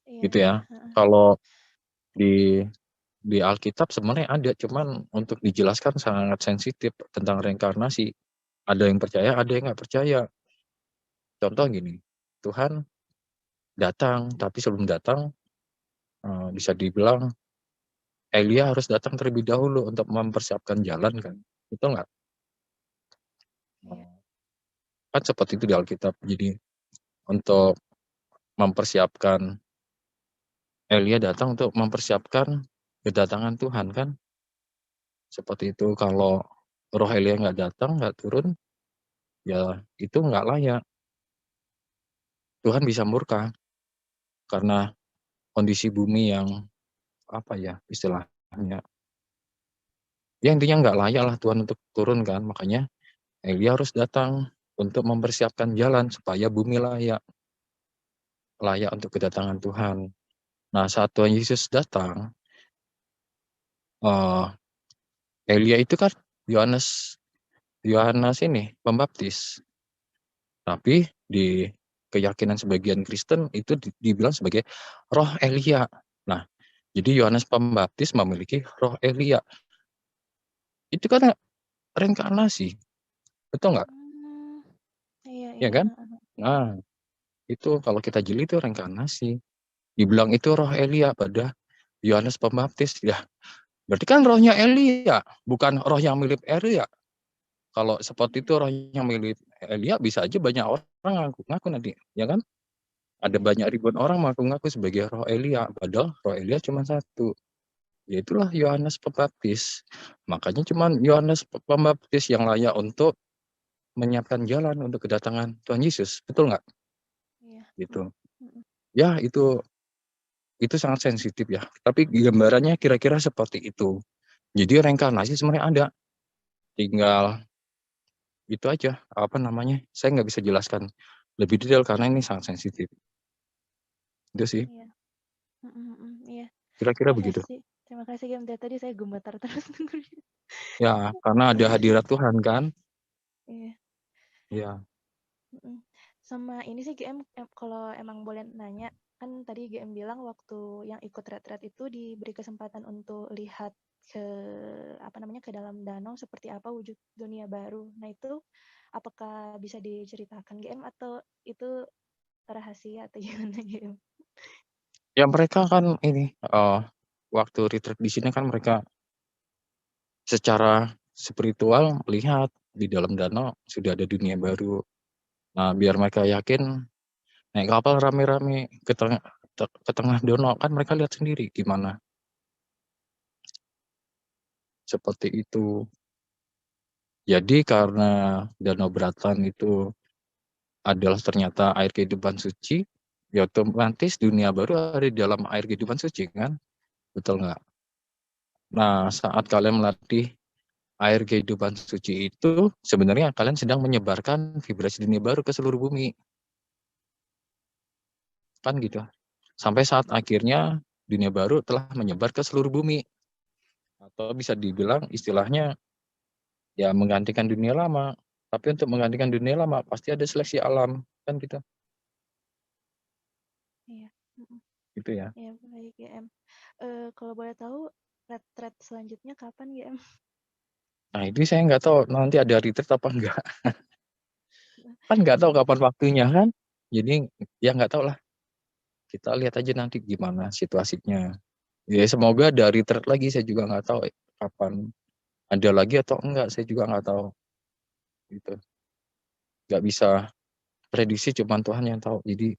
Q: Iya,
A: Gitu
Q: iya.
A: ya. Kalau di Alkitab sebenarnya ada, cuman untuk dijelaskan sangat sensitif tentang reinkarnasi. Ada yang percaya, ada yang nggak percaya. Contoh gini, Tuhan datang, tapi sebelum datang bisa dibilang Elia harus datang terlebih dahulu untuk mempersiapkan jalan kan. Betul nggak? Kan seperti itu di Alkitab. Jadi untuk mempersiapkan Elia datang untuk mempersiapkan kedatangan Tuhan kan. Seperti itu. Kalau roh Elia nggak datang, nggak turun, ya itu nggak layak. Tuhan bisa murka karena kondisi bumi yang apa ya istilahnya. Ya intinya nggak layak lah Tuhan untuk turun kan. Makanya Elia harus datang untuk mempersiapkan jalan supaya bumi layak untuk kedatangan Tuhan. Nah saat Tuhan Yesus datang, Elia itu kan Yohanes ini pembaptis. Tapi di keyakinan sebagian Kristen itu dibilang sebagai roh Elia. Nah, jadi Yohanes Pembaptis memiliki roh Elia. Itu kan reinkarnasi. Betul nggak?
Q: Iya,
A: Ya
Q: iya.
A: kan? Nah, itu kalau kita jeli itu reinkarnasi. Dibilang itu roh Elia pada Yohanes Pembaptis. Ya, berarti kan rohnya Elia, bukan roh yang mirip Elia. Kalau seperti itu roh yang mirip Elia, bisa aja banyak orang ngaku nanti, ya kan? Ada banyak ribuan orang mengaku-ngaku sebagai roh Elia, padahal roh Elia cuma satu, yaitulah Yohanes Pembaptis. Makanya cuma Yohanes Pembaptis yang layak untuk menyiapkan jalan untuk kedatangan Tuhan Yesus, betul nggak?
Q: Iya.
A: Gitu. Ya itu sangat sensitif ya. Tapi gambarannya kira-kira seperti itu. Jadi reinkarnasi sebenarnya ada. Tinggal itu aja, apa namanya? Saya nggak bisa jelaskan lebih detail karena ini sangat sensitif. Itu sih.
Q: Iya. Iya.
A: Kira-kira
Q: Terima
A: begitu.
Q: kasih. Terima kasih Gem. Dari tadi saya gemetar terus dengerin.
A: Ya, karena ada hadirat Tuhan kan.
Q: Iya.
A: Iya.
Q: Sama ini sih GM, kalau emang boleh nanya, kan tadi GM bilang waktu yang ikut retret itu diberi kesempatan untuk lihat ke ke dalam danau seperti apa wujud dunia baru. Nah itu apakah bisa diceritakan GM atau itu rahasia atau gimana GM?
A: Ya mereka kan ini waktu retreat di sini kan mereka secara spiritual melihat di dalam danau sudah ada dunia baru. Nah, biar mereka yakin naik kapal rame-rame ke tengah danau kan mereka lihat sendiri gimana. Seperti itu. Jadi karena Danau Beratan itu adalah ternyata air kehidupan suci, ya otomatis dunia baru ada di dalam air kehidupan suci kan? Betul nggak? Nah, saat kalian melatih air kehidupan suci itu, sebenarnya kalian sedang menyebarkan vibrasi dunia baru ke seluruh bumi. Kan gitu. Sampai saat akhirnya dunia baru telah menyebar ke seluruh bumi. Atau bisa dibilang istilahnya ya menggantikan dunia lama. Tapi untuk menggantikan dunia lama pasti ada seleksi alam. Kan gitu.
Q: Iya.
A: Gitu ya.
Q: Iya, baik GM. Kalau boleh tahu retret selanjutnya kapan GM?
A: Nah itu saya nggak tahu nanti ada retreat apa enggak. Kan nggak tahu kapan waktunya kan. Jadi ya nggak tahu lah. Kita lihat aja nanti gimana situasinya. Ya semoga ada retreat lagi, saya juga nggak tahu kapan. Ada lagi atau enggak, saya juga nggak tahu. Gitu. Nggak bisa prediksi, cuma Tuhan yang tahu. Jadi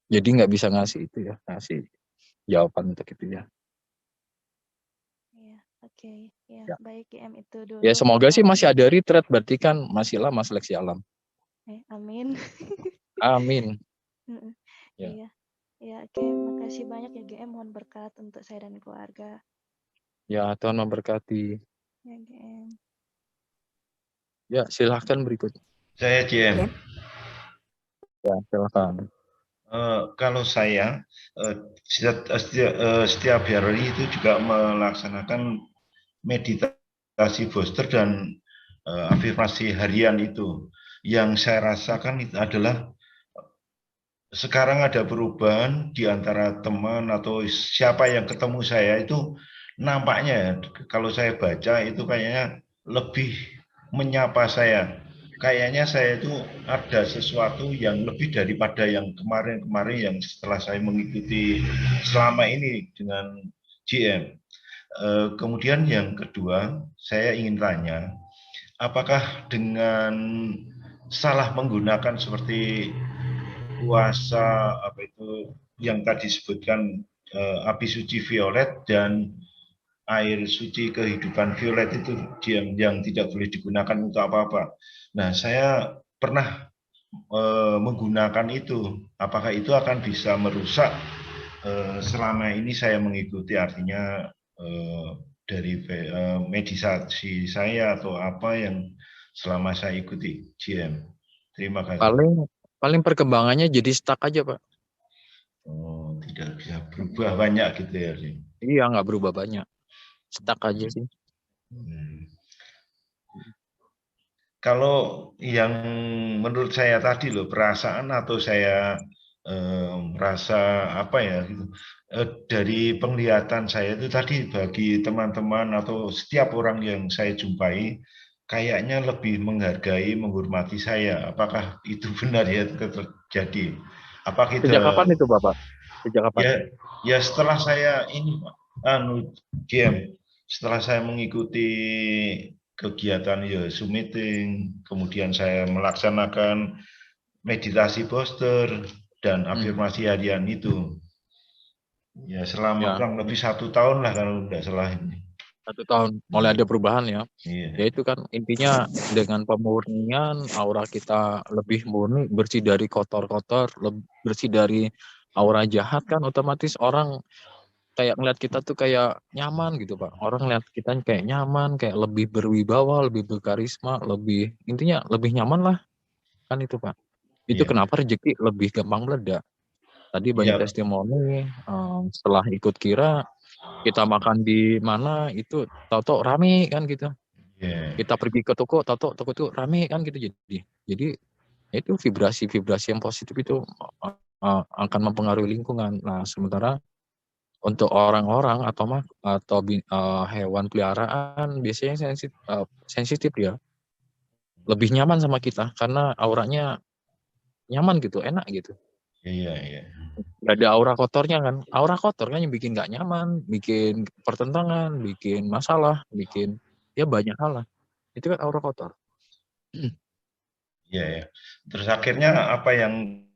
A: Jadi nggak bisa ngasih itu ya, ngasih jawaban untuk itu ya.
Q: Iya, oke. Ya,
A: Ya.
Q: baik GM itu dulu
A: Ya semoga sih masih
Q: informasi.
A: ada retreat, berarti kan masih lama seleksi alam.
Q: Amin.
A: Amin.
Q: Mm-mm.
A: Ya.
Q: Iya. Ya, oke. Makasih banyak ya GM. Mohon berkat untuk saya dan keluarga.
A: Ya, Tuhan memberkati.
Q: Ya, GM.
A: Ya, silahkan berikut.
R: Saya GM.
A: Ya, silahkan.
R: Kalau saya setiap hari itu juga melaksanakan meditasi booster dan afirmasi harian itu. Yang saya rasakan itu adalah sekarang ada perubahan di antara teman atau siapa yang ketemu saya itu nampaknya kalau saya baca itu kayaknya lebih menyapa saya. Kayaknya saya itu ada sesuatu yang lebih daripada yang kemarin-kemarin yang setelah saya mengikuti selama ini dengan GM. Kemudian yang kedua, saya ingin tanya, apakah dengan salah menggunakan seperti puasa apa itu yang tadi disebutkan api suci violet dan air suci kehidupan violet itu yang tidak boleh digunakan untuk apa-apa. Nah, saya pernah menggunakan itu. Apakah itu akan bisa merusak selama ini saya mengikuti, artinya dari meditasi saya atau apa yang selama saya ikuti GM. Terima kasih.
A: Paling perkembangannya jadi stuck aja, Pak.
R: Oh, tidak bisa berubah banyak gitu ya.
A: Iya, nggak berubah banyak. Stuck aja sih.
R: Kalau yang menurut saya tadi loh, perasaan atau saya merasa apa ya gitu, dari penglihatan saya itu tadi bagi teman-teman atau setiap orang yang saya jumpai kayaknya lebih menghargai, menghormati saya. Apakah itu benar ya terjadi? Apa kita?
A: Sejak kapan itu, Bapak? Sejak kapan?
R: Ya setelah saya ini, GM, setelah saya mengikuti kegiatan ya Zoom meeting, kemudian saya melaksanakan meditasi poster dan afirmasi harian itu. Ya selama kurang lebih 1 tahun lah kalau tidak salah ini.
A: 1 tahun mulai ada perubahan ya. Ya itu kan intinya dengan pemurnian aura kita lebih murni, bersih dari kotor-kotor, bersih dari aura jahat kan, otomatis orang kayak ngeliat kita tuh kayak nyaman gitu Pak. Orang ngeliat kita kayak nyaman, kayak lebih berwibawa, lebih berkarisma, lebih intinya lebih nyaman lah kan itu Pak. Itu kenapa rezeki lebih gampang meledak. Tadi banyak testimoni setelah ikut Kira, kita makan di mana itu tahu-tahu rame kan gitu. Kita pergi ke toko, tahu-tahu toko itu rame kan gitu. Jadi itu vibrasi yang positif itu akan mempengaruhi lingkungan. Nah, sementara untuk orang-orang atau hewan peliharaan biasanya sensitif dia. Lebih nyaman sama kita karena auranya nyaman gitu, enak gitu.
R: Iya.
A: Gak ada aura kotornya kan. Aura kotor kan yang bikin gak nyaman, bikin pertentangan, bikin masalah, bikin ya banyak hal lah. Itu kan aura kotor.
R: Iya. Terus akhirnya apa yang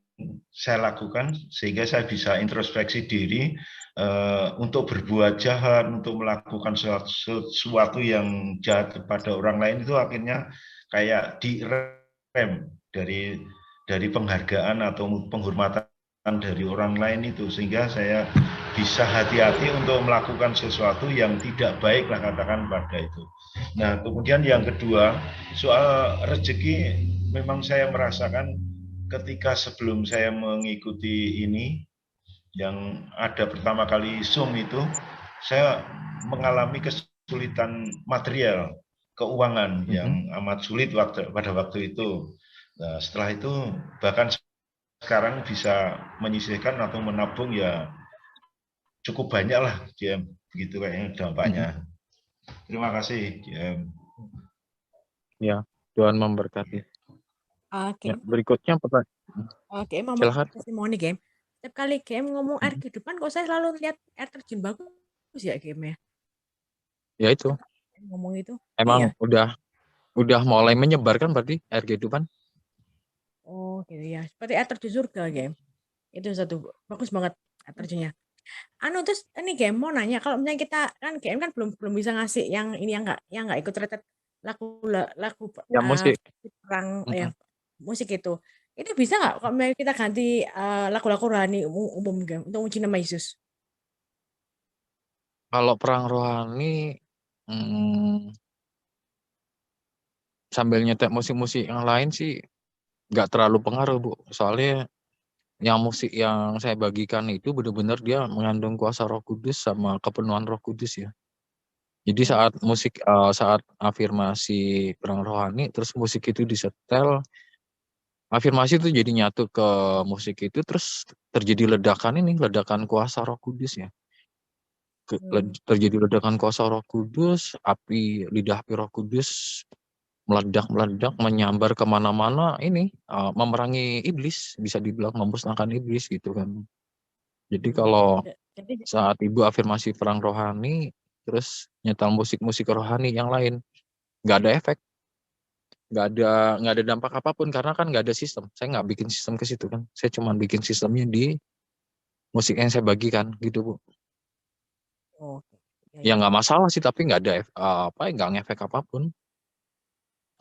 R: saya lakukan sehingga saya bisa introspeksi diri untuk berbuat jahat, untuk melakukan sesuatu yang jahat kepada orang lain itu akhirnya kayak direm dari penghargaan atau penghormatan dari orang lain itu, sehingga saya bisa hati-hati untuk melakukan sesuatu yang tidak baik lah katakan pada itu. Nah kemudian yang kedua soal rezeki, memang saya merasakan ketika sebelum saya mengikuti ini yang ada pertama kali Zoom itu, saya mengalami kesulitan material, keuangan yang amat sulit pada waktu itu. Nah, setelah itu bahkan sekarang bisa menyisihkan atau menabung ya cukup banyak lah GM, begitu kayaknya dampaknya. Terima kasih GM.
A: Ya, Tuhan memberkati.
F: Oke.
A: Ya, berikutnya pertanyaan.
F: Oke, mau testimoni game. Setiap kali game ngomong air kehidupan, kok saya selalu lihat air terjun bagus ya game-nya.
A: Ya itu.
F: Ngomong itu.
A: Emang udah mulai menyebar kan berarti air kehidupan?
F: Oh gitu ya, seperti air terjun surga game. Itu satu bagus banget terjunnya. Terus ini game mau nanya, kalau misalnya kita kan game kan belum bisa ngasih yang ini yang nggak ikut retret lagu
A: Ya musik.
F: perang musik itu bisa nggak kalau misalnya kita ganti lagu-lagu rohani umum game untuk uji nama Yesus?
A: Kalau perang rohani sambil nyetek musik-musik yang lain sih nggak terlalu pengaruh, Bu. Soalnya yang musik yang saya bagikan itu benar-benar dia mengandung kuasa Roh Kudus sama kepenuhan Roh Kudus ya. Jadi saat saat afirmasi perang rohani, terus musik itu disetel, afirmasi itu jadi nyatu ke musik itu, terus terjadi ledakan kuasa Roh Kudus ya. Terjadi ledakan kuasa Roh Kudus, lidah api Roh Kudus meledak menyambar kemana-mana memerangi iblis, bisa dibilang memusnahkan iblis gitu kan. Jadi kalau saat Ibu afirmasi perang rohani terus nyetel musik-musik rohani yang lain, nggak ada efek, nggak ada dampak apapun karena kan nggak ada sistem. Saya nggak bikin sistem ke situ kan, saya cuma bikin sistemnya di musik yang saya bagikan gitu, Bu. Ya nggak masalah sih, tapi nggak ada nggak ngefek apapun.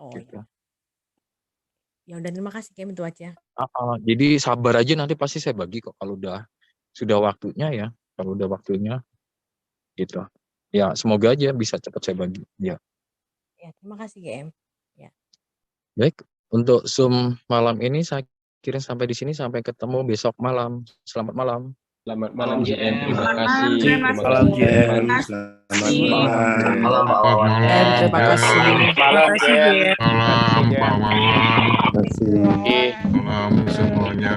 A: Gitu.
F: Ya udah, terima kasih Kem, itu aja.
A: Jadi sabar aja, nanti pasti saya bagi kok kalau sudah waktunya ya, kalau udah waktunya gitu. Ya semoga aja bisa cepat saya bagi. Ya.
F: Ya, terima kasih Kem. Ya.
A: Baik, untuk Zoom malam ini saya kira sampai di sini, sampai ketemu besok malam. Selamat malam.
H: Selamat malam JM, terima kasih.
A: Malam JM.
H: Selamat malam.
F: Terima kasih.
S: Malam JM.
T: Malam Pak Malam. Terima kasih. Malam semuanya.